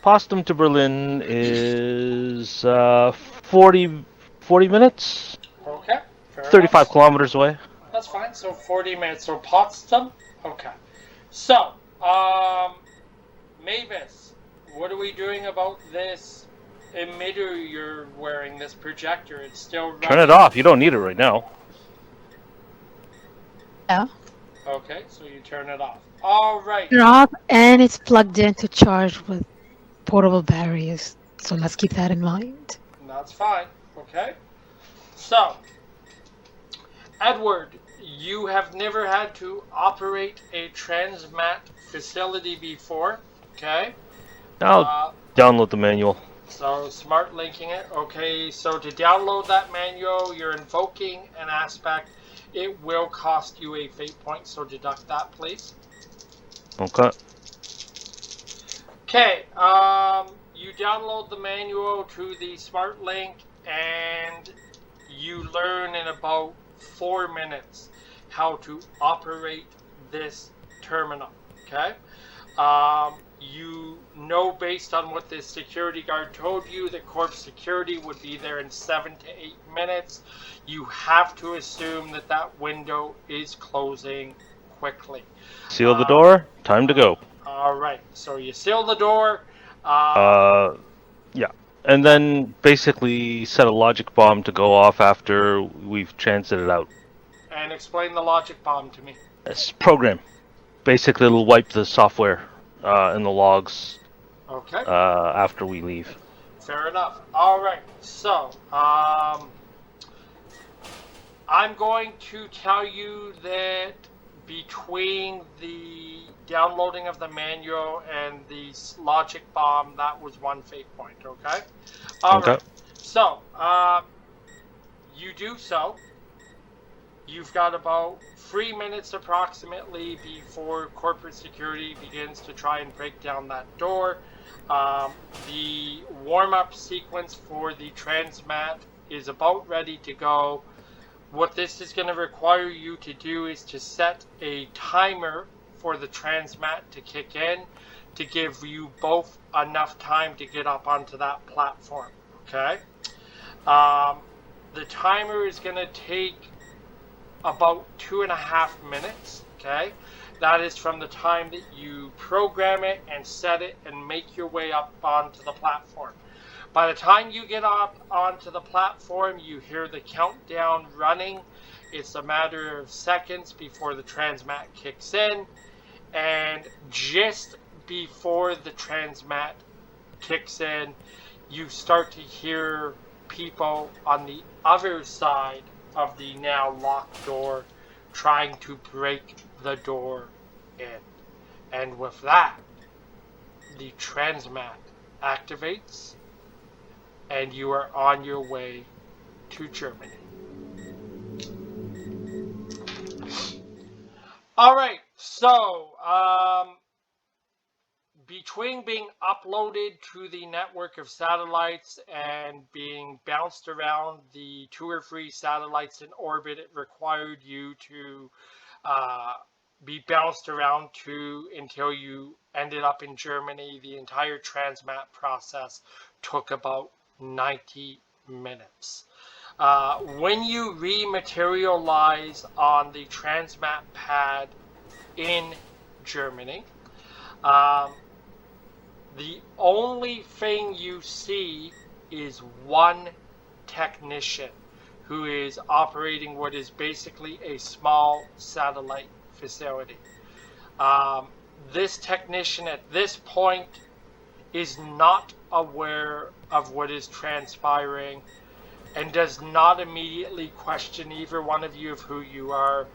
S2: Potsdam to Berlin is 40 minutes.
S1: Okay, fair
S2: 35
S1: enough.
S2: kilometers away.
S1: That's fine. So 40 minutes. So Potsdam. Okay. So, Mavis, what are we doing about this emitter you're wearing? This projector? It's still running.
S2: Turn it off. You don't need it right now.
S3: Yeah.
S1: Okay, so you turn it off. All right.
S3: Turn off, and it's plugged in to charge with portable batteries. So let's keep that in mind.
S1: That's fine. Okay. So, Edward, you have never had to operate a transmat facility before. Okay.
S2: I'll download the manual.
S1: So smart linking it. Okay, so to download that manual, you're invoking an aspect. It will cost you a fate point, so deduct that, please.
S2: Okay.
S1: Okay, you download the manual to the smart link, and you learn in about 4 minutes how to operate this terminal. Okay. you know, based on what the security guard told you, that corp security would be there in 7 to 8 minutes. You have to assume that that window is closing quickly.
S2: Seal the door. Time to go.
S1: All right, so you seal the door.
S2: Yeah. And then basically set a logic bomb to go off after we've transited out.
S1: And explain the logic bomb to me.
S2: It's program. Basically, it'll wipe the software in the logs
S1: Okay.
S2: After we leave.
S1: Fair enough. All right. So, I'm going to tell you that between the downloading of the manual and the logic bomb, that was 1 fate point. Okay. All right. So, you do so. You've got about 3 minutes approximately before corporate security begins to try and break down that door. The warm-up sequence for the transmat is about ready to go. What this is going to require you to do is to set a timer for the transmat to kick in to give you both enough time to get up onto that platform. Okay? The timer is going to take about 2.5 minutes. Okay? That is from the time that you program it and set it and make your way up onto the platform. By the time you get up onto the platform, you hear the countdown running. It's a matter of seconds before the transmat kicks in. And just before the transmat kicks in, you start to hear people on the other side of the now locked door trying to break the door in. And with that, the transmat activates and you are on your way to Germany. All right, so between being uploaded to the network of satellites and being bounced around the 2 or 3 satellites in orbit, it required you to be bounced around until you ended up in Germany. The entire transmat process took about 90 minutes. When you rematerialize on the transmat pad in Germany, the only thing you see is one technician who is operating what is basically a small satellite facility. This technician at this point is not aware of what is transpiring and does not immediately question either one of you of who you are.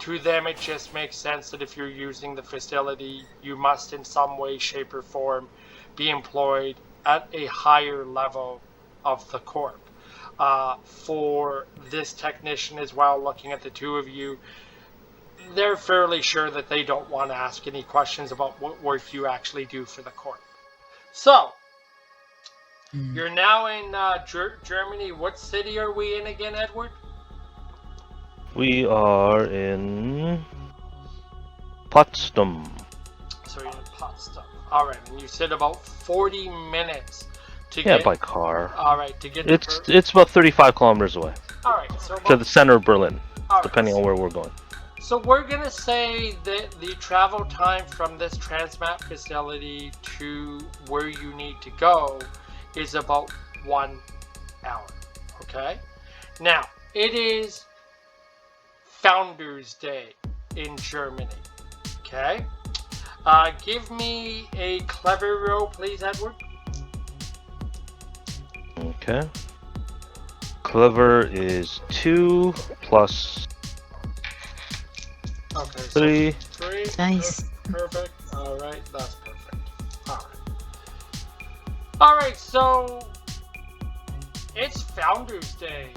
S1: To them, it just makes sense that if you're using the facility, you must in some way, shape, or form be employed at a higher level of the corp. For this technician as well, looking at the two of you, they're fairly sure that they don't want to ask any questions about what work you actually do for the corp. So, you're now in Germany. What city are we in again, Edward?
S2: We are in Potsdam.
S1: So you're in Potsdam. All right, and you said about 40 minutes to get.
S2: Yeah, by car.
S1: All right, to get.
S2: It's about 35 kilometers away.
S1: All right, so
S2: to the center of Berlin,
S1: right,
S2: depending on where we're going.
S1: So we're gonna say that the travel time from this transmat facility to where you need to go is about 1 hour. Okay. Now it is Founders Day in Germany. Okay. Give me a clever roll, please, Edward.
S2: Okay. Clever is 2 plus
S1: Okay,
S2: 3.
S1: So 3.
S3: Nice.
S1: Perfect. All right, that's perfect. All right. All right, so it's Founders Day.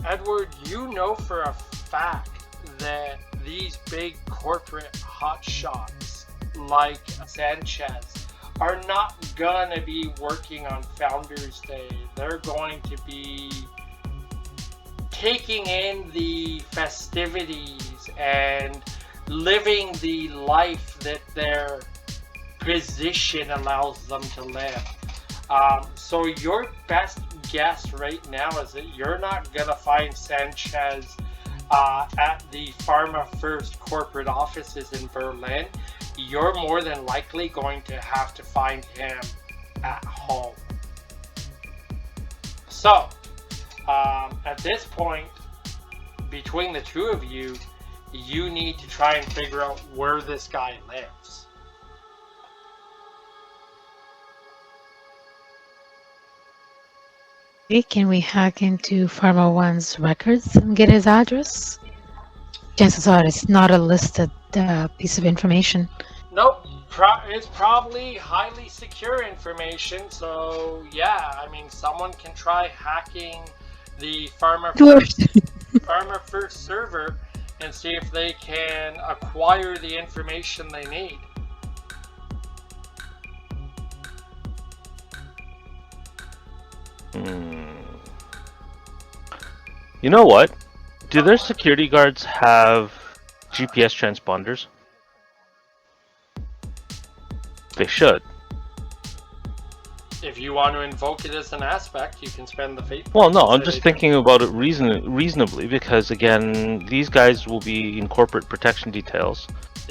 S1: Edward, you know for a fact that these big corporate hotshots like Sanchez are not gonna be working on Founders Day. They're going to be taking in the festivities and living the life that their position allows them to live. So your best guess right now is that you're not gonna find Sanchez at the Pharma First corporate offices in Berlin. You're more than likely going to have to find him at home. So, at this point, between the two of you, you need to try and figure out where this guy lives.
S3: Okay, can we hack into Pharma One's records and get his address? Chances are it's not a listed piece of information.
S1: Nope, it's probably highly secure information. So yeah, I mean, someone can try hacking the Pharma First server and see if they can acquire the information they need.
S2: You know what? Do their security guards have GPS transponders? They should.
S1: If you want to invoke it as an aspect, you can spend the fate.
S2: Well, no, I'm just thinking about it reasonably because, again, these guys will be in corporate protection details,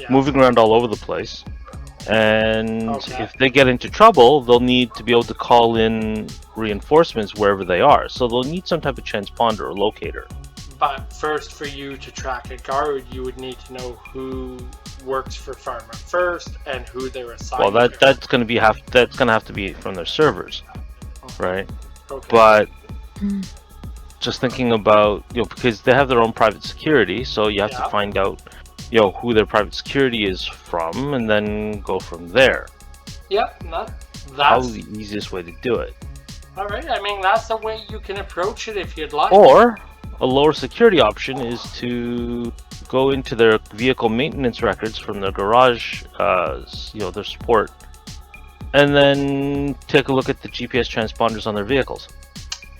S2: moving around all over the place. And if they get into trouble, they'll need to be able to call in reinforcements wherever they are. So they'll need some type of transponder or locator.
S1: But first, for you to track a guard, you would need to know who works for Pharma First and who they're assigned.
S2: Well, that's going to have to be from their servers, right?
S1: Okay.
S2: But just thinking about, because they have their own private security, so you have to find out, who their private security is from, and then go from there.
S1: Yep, that's
S2: probably the easiest way to do it.
S1: All right, I mean, that's the way you can approach it if you'd like.
S2: Or a lower security option is to go into their vehicle maintenance records from their garage, their support, and then take a look at the GPS transponders on their vehicles.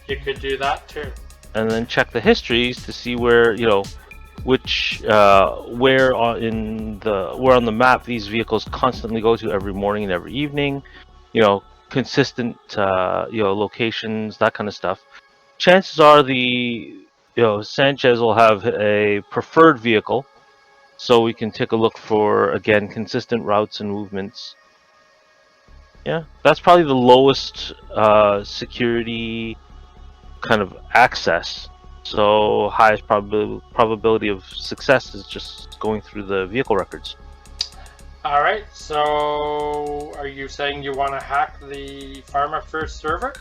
S1: You could do that too.
S2: And then check the histories to see where, where on the map these vehicles constantly go to every morning and every evening, consistent, locations, that kind of stuff. Chances are Sanchez will have a preferred vehicle, so we can take a look for, again, consistent routes and movements. Yeah, that's probably the lowest security kind of access. So highest probability of success is just going through the vehicle records.
S1: All right, so are you saying you want to hack the Pharma First server?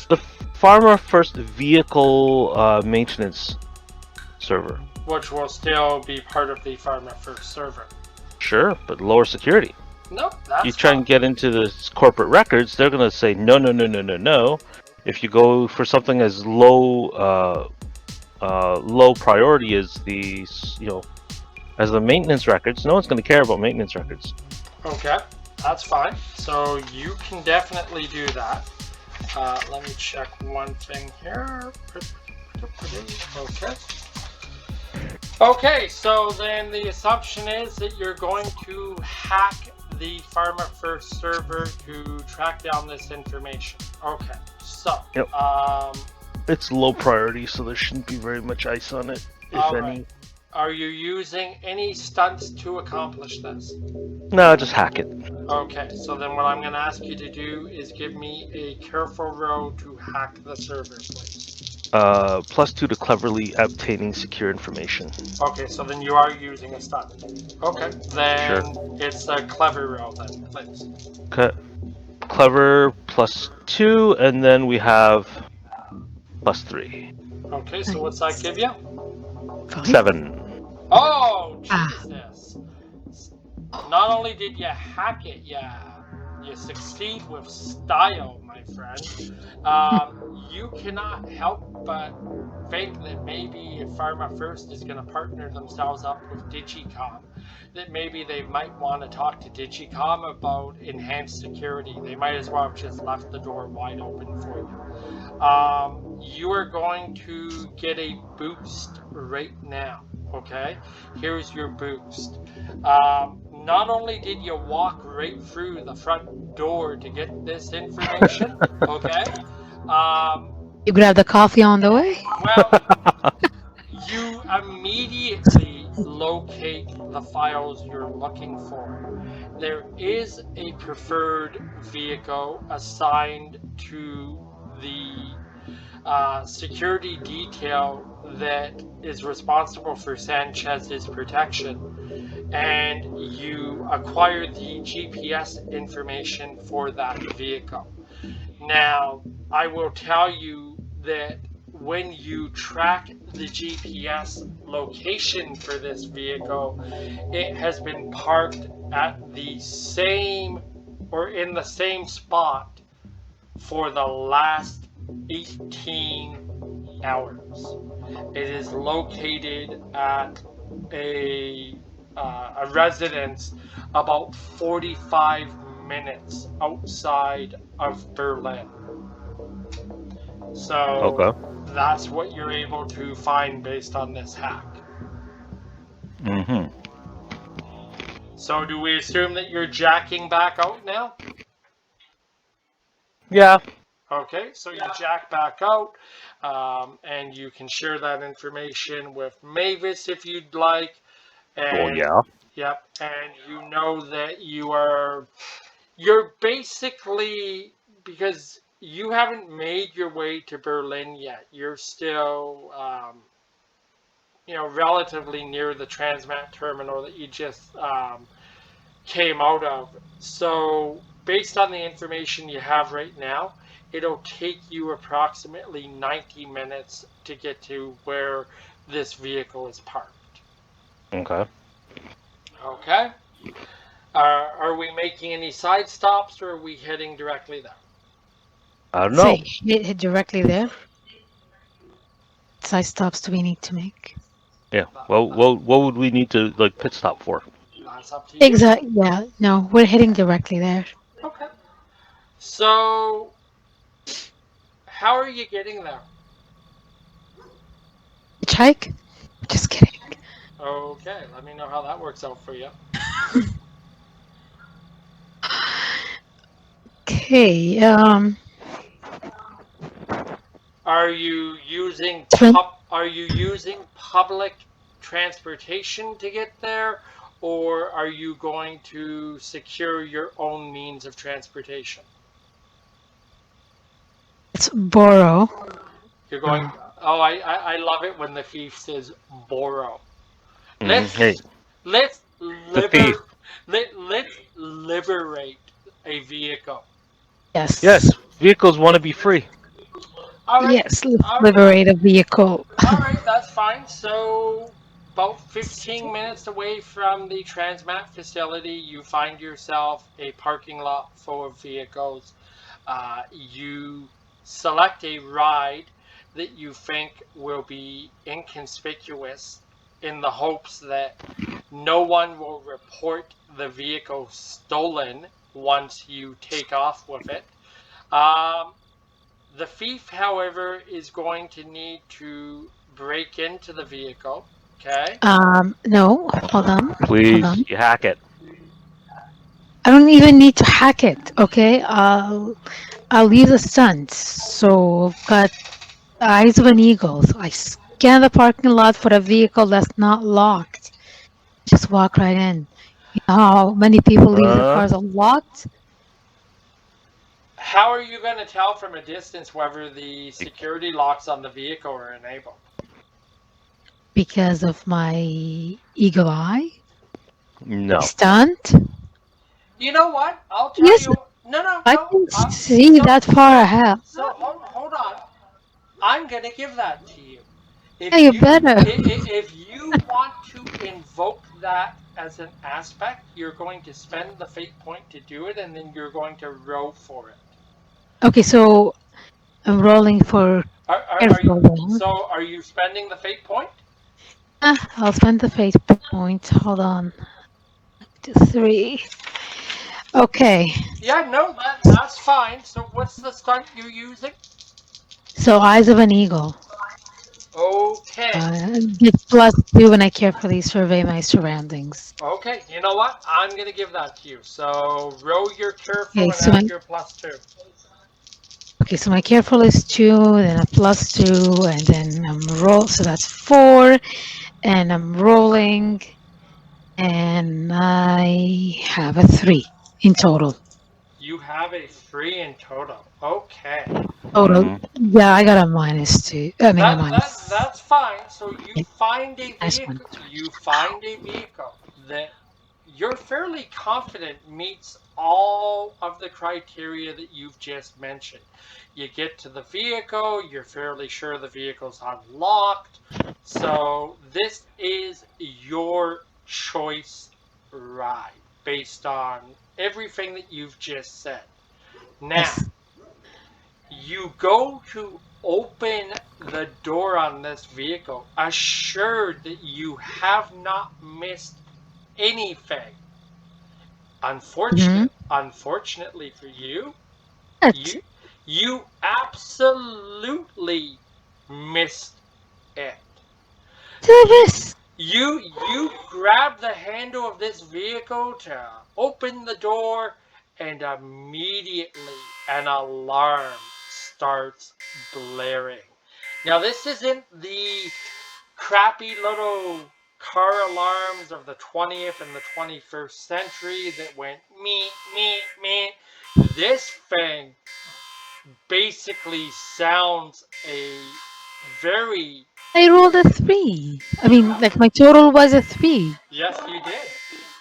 S2: The Pharma First vehicle maintenance server.
S1: Which will still be part of the Pharma First server.
S2: Sure, but lower security.
S1: Nope, that's
S2: you try and get into the corporate records, they're going to say no. If you go for something as low priority as as the maintenance records, no one's going to care about maintenance records.
S1: Okay, that's fine. So you can definitely do that. Let me check one thing here. Okay, so then the assumption is that you're going to hack the Pharma First server to track down this information. Okay, so
S2: yep. It's low priority, so there shouldn't be very much ice on it, if any. Right.
S1: Are you using any stunts to accomplish this?
S2: No, just hack it.
S1: Okay, so then what I'm going to ask you to do is give me a careful roll to hack the server, please.
S2: +2 to cleverly obtaining secure information.
S1: Okay, so then you are using a stunt. Okay, then it's a clever roll then, please.
S2: Okay, clever +2, and then we have +3.
S1: Okay, so what's that give you?
S2: 7.
S1: Oh, Jesus! Not only did you hack it, you succeed with style, my friend. You cannot help but think that maybe if Pharma First is going to partner themselves up with Digicom, that maybe they might want to talk to Digicom about enhanced security. They might as well have just left the door wide open for you. You are going to get a boost right now. Okay, here's your boost. not only did you walk right through the front door to get this information, okay? Um,
S3: You grab the coffee on the way?
S1: well, you immediately locate the files you're looking for. There is a preferred vehicle assigned to the security detail that is responsible for Sanchez's protection, and you acquire the GPS information for that vehicle. Now, I will tell you that when you track the GPS location for this vehicle, it has been parked at the same or in the same spot for the last 18 hours. It is located at a a residence about 45 minutes outside of Berlin. So
S2: Okay.
S1: that's what you're able to find based on this hack.
S2: Mm-hmm.
S1: So do we assume that you're jacking back out now?
S2: Yeah.
S1: Okay, so you jack back out, and you can share that information with Mavis if you'd like.
S2: Well,
S1: And
S2: yeah.
S1: yep, and you know that you're basically, because you haven't made your way to Berlin yet. You're still relatively near the Transmat terminal that you just came out of. So, based on the information you have right now, it'll take you approximately 90 minutes to get to where this vehicle is parked.
S2: Okay.
S1: Okay? Are we making any side stops or are we heading directly there?
S2: I don't know.
S3: Say, hit directly there. Side stops do we need to make?
S2: Yeah.
S1: That,
S2: Well,
S1: that,
S2: what would we need to like pit stop for?
S1: that's up to you.
S3: Exactly. Yeah. No, we're heading directly there.
S1: Okay. So, how are you getting there?
S3: Hitchhike? Just kidding.
S1: Okay, let me know how that works out for you.
S3: Okay. Trent,
S1: Are you using public transportation to get there, or are you going to secure your own means of transportation?
S3: let's borrow.
S1: You're going. Oh, I love it when the thief says borrow.
S2: Hey,
S1: Let's let's
S2: the thief.
S1: let's liberate a vehicle.
S3: Yes.
S2: Yes, vehicles want to be free.
S1: All right,
S3: Yes, let's
S1: all right.
S3: liberate a vehicle.
S1: All right, that's fine. So, about 15 minutes away from the Transmat facility, you find yourself a parking lot full of vehicles. You select a ride that you think will be inconspicuous in the hopes that no one will report the vehicle stolen once you take off with it. Um, the thief, however, is going to need to break into the vehicle. Okay.
S3: No, hold on. Hold
S2: Please,
S3: on.
S2: you hack it.
S3: I don't even need to hack it, okay? I'll use a stunt. So I've got eyes of an eagle. So I scan the parking lot for a vehicle that's not locked. Just walk right in. You know how many people leave their
S2: Uh,
S3: cars unlocked?
S1: How are you going to tell from a distance whether the security locks on the vehicle are enabled?
S3: Because of my eagle eye?
S2: no.
S3: Stunt?
S1: You know what? I'll tell
S3: Yes,
S1: you. No, no,
S3: I
S1: no.
S3: can see
S1: So,
S3: that far
S1: so,
S3: ahead.
S1: so, hold on. I'm going to give that to you.
S3: Yeah,
S1: If
S3: you
S1: you
S3: better.
S1: if you want to invoke that as an aspect, you're going to spend the fate point to do it, and then you're going to roll for it.
S3: Okay, so I'm rolling for
S1: Are you
S3: careful then.
S1: so? Are you spending the fate point?
S3: Yeah, I'll spend the fate point. Hold on. 2, 3. Okay,
S1: Yeah, no, that's fine. So what's the stunt you're using?
S3: so eyes of an eagle.
S1: Okay.
S3: Get +2 when I carefully survey my surroundings.
S1: Okay, you know what? I'm going to give that to you. So roll your careful
S3: Okay,
S1: and
S3: so my
S1: add your +2.
S3: okay, so my careful is 2, then a +2, and then I'm roll. So that's 4, and I'm rolling, and I have a 3 in total.
S1: You have a 3 in total. Okay.
S3: Total.
S2: Hmm.
S3: Yeah, I got a -2. I mean a minus
S1: That's fine. So you
S3: yeah,
S1: find a
S3: -1.
S1: vehicle. You find a vehicle that you're fairly confident meets all of the criteria that you've just mentioned. You get to the vehicle, you're fairly sure the vehicle's unlocked. So this is your choice ride based on everything that you've just said. Now,
S3: Yes.
S1: you go to open the door on this vehicle, assured that you have not missed anything.
S3: Mm-hmm.
S1: Unfortunately for you,
S3: What?
S1: you you absolutely missed it.
S3: Did I
S1: You
S3: miss?
S1: you grab the handle of this vehicle to open the door, and immediately an alarm starts blaring. Now this isn't the crappy little car alarms of the 20th and the 21st century that went me me me. This thing basically sounds a very
S3: I rolled a 3. I mean,
S1: you
S3: like my total was a 3.
S1: Yes, you did.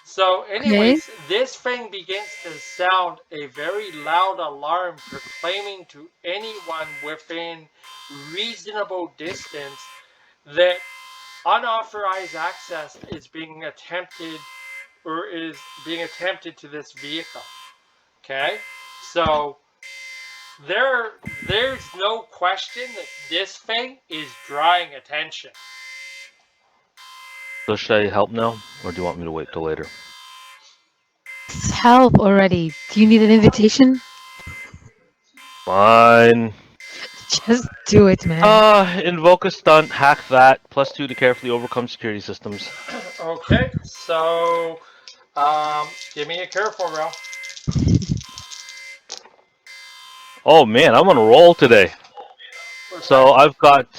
S1: So,
S3: Okay.
S1: anyways, this thing begins to sound a very loud alarm proclaiming to anyone within reasonable distance that unauthorized access is being attempted to this vehicle. Okay? So, there there's no question that this thing is drawing attention.
S2: So should I help now, or do you want me to wait till later?
S3: Yes, help already. Do you need an invitation?
S2: Fine.
S3: Just do it, man.
S2: Invoke a stunt, hack that, +2 to carefully overcome security systems.
S1: Okay, so give me a careful roll.
S2: Oh man, I'm on a roll today.
S1: What's
S2: So
S1: that?
S2: I've got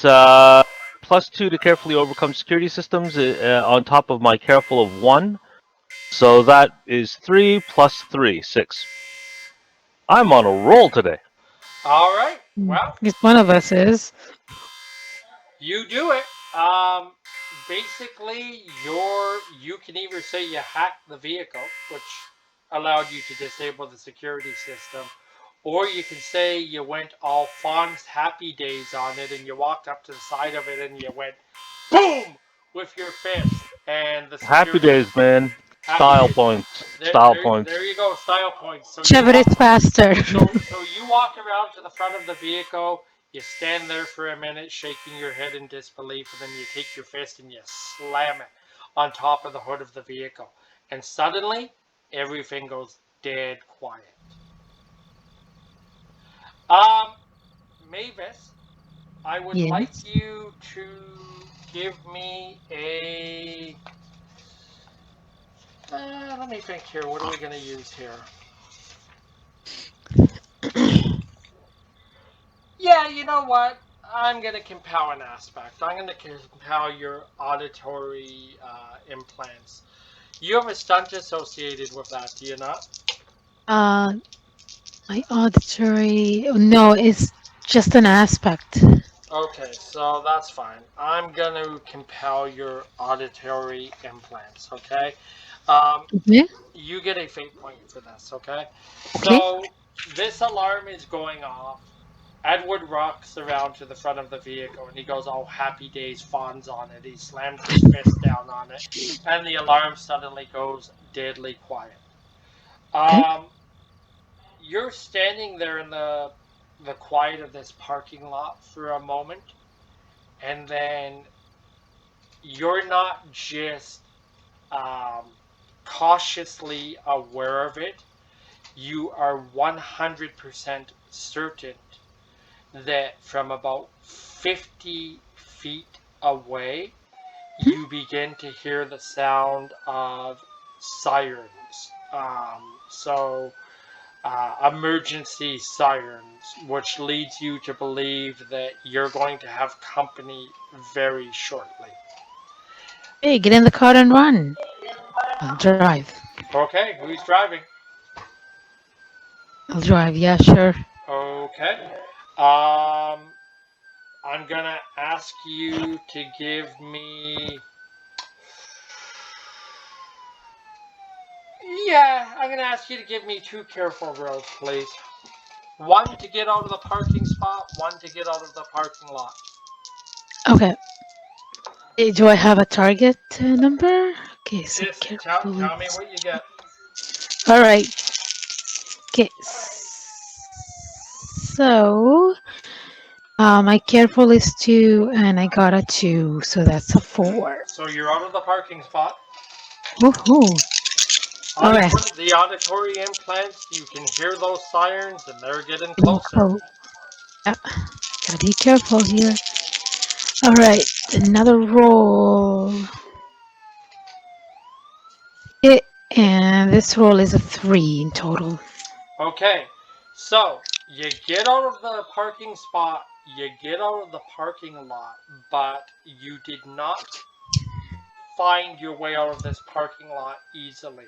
S2: +2 to carefully overcome security systems on top of my careful of 1. So that is 3 plus 3, 6. I'm on a roll today.
S1: All right. Well,
S3: Because one of us is.
S1: you do it. Um, basically, you can either say you hacked the vehicle, which allowed you to disable the security system, or you can say you went all Fawn's Happy Days on it and you walked up to the side of it and you went boom with your fist, and the
S2: Happy
S1: security
S2: days, man.
S1: Happy
S2: Style
S1: Days.
S2: points.
S1: There,
S2: Style
S1: there,
S2: points.
S1: there you go. Style points.
S3: Whichever is faster.
S1: So you walk around to the front of the vehicle. You stand there for a minute, shaking your head in disbelief, and then you take your fist and you slam it on top of the hood of the vehicle. And suddenly, everything goes dead quiet. Um, Mavis, I would like
S3: Yes.
S1: you to give me a. Let me think here. What are we going to use here? Yeah, you know what? I'm going to compel an aspect. I'm going to compel your auditory implants. You have a stunt associated with that, do you not?
S3: Uh, my auditory. No, it's just an aspect.
S1: Okay, so that's fine. I'm going to compel your auditory implants, okay? Um,
S3: Okay.
S1: you get a fate point for this, okay?
S3: Okay.
S1: So this alarm is going off. Edward rocks around to the front of the vehicle and he goes, "Oh, happy days, fawns on it." He slams his fist down on it, and the alarm suddenly goes deadly quiet.
S3: Okay.
S1: Um, you're standing there in the quiet of this parking lot for a moment, and then you're not just um, cautiously aware of it, you are 100% certain that from about 50 feet away, you begin to hear the sound of sirens. Emergency sirens, which leads you to believe that you're going to have company very shortly.
S3: Hey, get in the car and run. I'll drive.
S1: Okay, who's driving?
S3: I'll drive. Yeah, sure.
S1: Okay. Um, I'm gonna ask you to give me. Yeah, I'm gonna ask you to give me two careful rolls, please. One to get out of the parking spot, one to get out of the parking lot.
S3: Okay. Do I have a target number? Okay, so
S1: Just
S3: carefully.
S1: tell me what you get.
S3: All right. Okay. So, my careful is 2, and I got a 2, so that's a 4.
S1: So you're out of the parking spot.
S3: Woohoo! All right.
S1: The auditory implants, you can hear those sirens and they're getting
S3: Getting
S1: closer.
S3: close. Yeah, gotta be careful here. All right, another roll. It, and this roll is a 3 in total.
S1: Okay, so you get out of the parking spot, you get out of the parking lot, but you did not find your way out of this parking lot easily.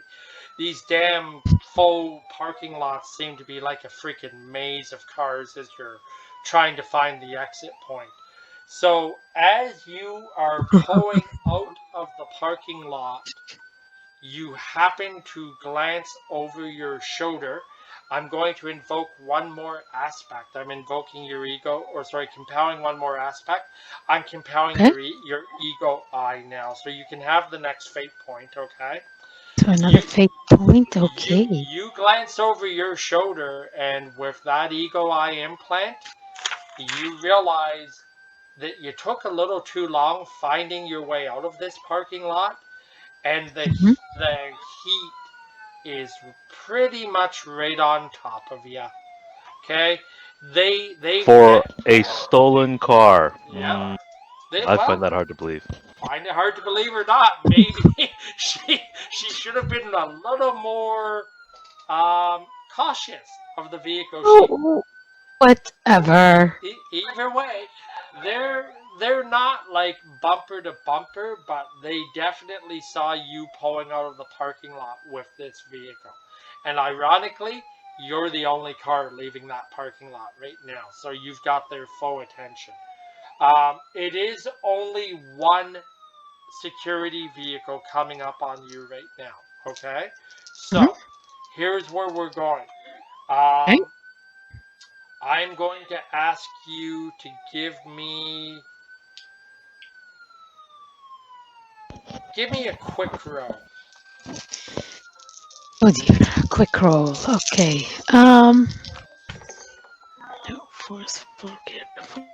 S1: These damn faux parking lots seem to be like a freaking maze of cars as you're trying to find the exit point. So, as you are pulling out of the parking lot, you happen to glance over your shoulder. I'm going to invoke one more aspect. I'm invoking your ego, or sorry, compelling one more aspect. I'm compelling
S3: Okay,
S1: your ego eye now, so you can have the next fate point. Okay.
S3: so another
S1: You
S3: fate point.
S1: you
S3: Okay.
S1: you glance over your shoulder, and with that ego eye implant, you realize that you took a little too long finding your way out of this parking lot, and
S3: Mhm.
S1: the heat is pretty much right on top of you. Okay, they've
S2: For a stolen car.
S1: yeah.
S2: I find
S1: Well,
S2: that hard to believe.
S1: find it hard to believe or not, maybe she should have been a little more cautious of the vehicle.
S3: Oh, whatever.
S1: Either way, they're not like bumper to bumper, but they definitely saw you pulling out of the parking lot with this vehicle. And ironically, you're the only car leaving that parking lot right now, so you've got their full attention. It is only one security vehicle coming up on you right now. Okay,
S3: Mhm.
S1: so here's where we're going.
S3: Okay.
S1: Um, I'm going to ask you to give me a quick roll.
S3: Oh dear. Quick roll. Okay. No, forceful, careful.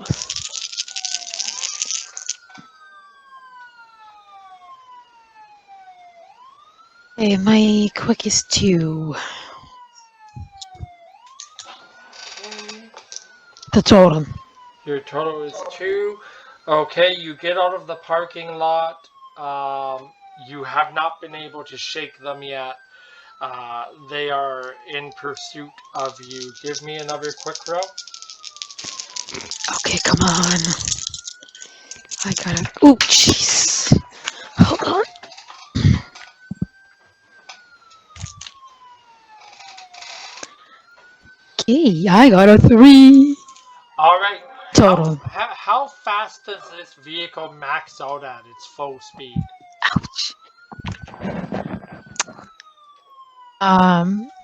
S3: Hey, my quick is 2. The total.
S1: Your total is 2. Okay, you get out of the parking lot. You have not been able to shake them yet. They are in pursuit of you. Give me another quick roll.
S3: Okay, come on. I gotta. Oh, jeez. Hold on. Okay, I got a 3
S1: All right.
S3: total.
S1: How fast does this vehicle max out at its full speed?
S3: Ouch.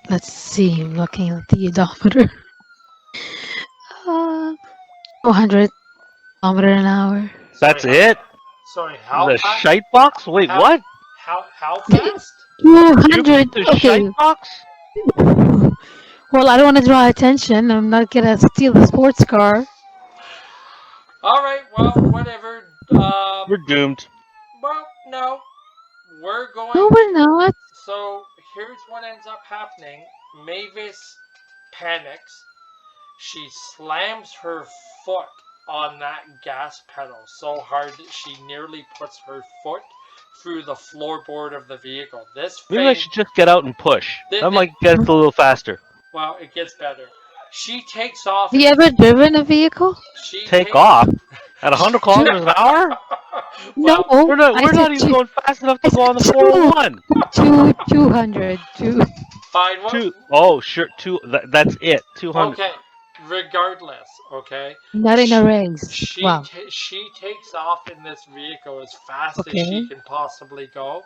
S3: Let's see. I'm looking at the odometer. 200 kilometer an hour.
S1: Sorry,
S2: That's it?
S1: how
S2: The
S1: fast?
S2: shite box? Wait,
S1: How
S2: what?
S1: how fast?
S2: You beat
S3: 200.
S2: the
S3: Okay.
S2: shite box?
S3: Well, I don't want to draw attention. I'm not gonna steal the sports car.
S1: All right. Well, whatever.
S2: We're doomed.
S1: Well, no. We're
S3: No,
S1: going
S3: we're
S1: to.
S3: not.
S1: So here's what ends up happening. Mavis panics. She slams her foot on that gas pedal so hard that she nearly puts her foot through the floorboard of the vehicle.
S2: Maybe I should just get out and push. That might get it a little faster.
S1: Well, it gets better. She takes off.
S3: Have you ever driven a vehicle?
S1: She
S2: Take
S1: takes.
S2: off at 100 kilometers an hour?
S3: No,
S1: Well,
S3: I
S2: We're
S3: said
S2: not even going fast enough
S3: I
S2: to go
S3: said
S2: on the 401.
S3: 200.
S1: fine. What?
S2: Two. Oh, sure. That's it. 200.
S1: Okay. Regardless, okay.
S3: Not in a race. Wow.
S1: She takes off in this vehicle as fast as she
S3: Okay.
S1: can possibly go.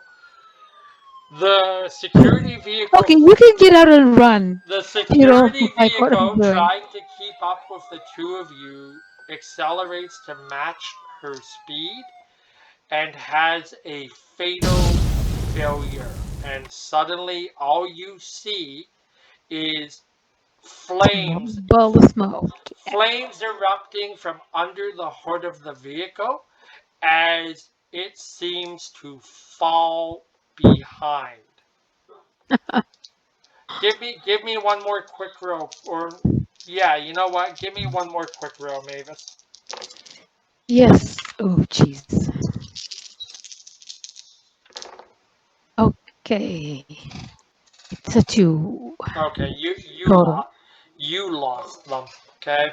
S1: The security vehicle
S3: Okay, you can get out and run.
S1: The
S3: You know,
S1: security
S3: like what I'm
S1: vehicle,
S3: doing.
S1: trying to keep up with the two of you, accelerates to match her speed and has a fatal failure. And suddenly, all you see is flames,
S3: Ball of smoke.
S1: flames erupting from under the hood of the vehicle as it seems to fall behind. Give me one more quick roll, or yeah, you know what? Give me one more quick roll, Mavis.
S3: Yes. Oh, jeez. Okay. It's a 2
S1: Okay,
S3: total.
S1: you lost them. Okay.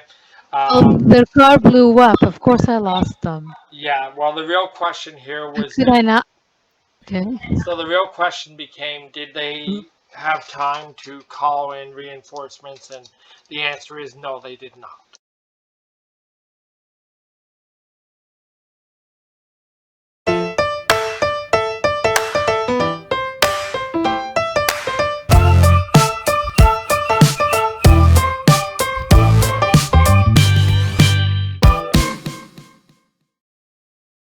S3: Well,
S1: Um,
S3: their car blew up. Of course, I lost them.
S1: yeah. Well, the real question here
S3: How
S1: was
S3: could
S1: that.
S3: I not? Okay.
S1: So the real question became, did they have time to call in reinforcements? And the answer is no, they did not.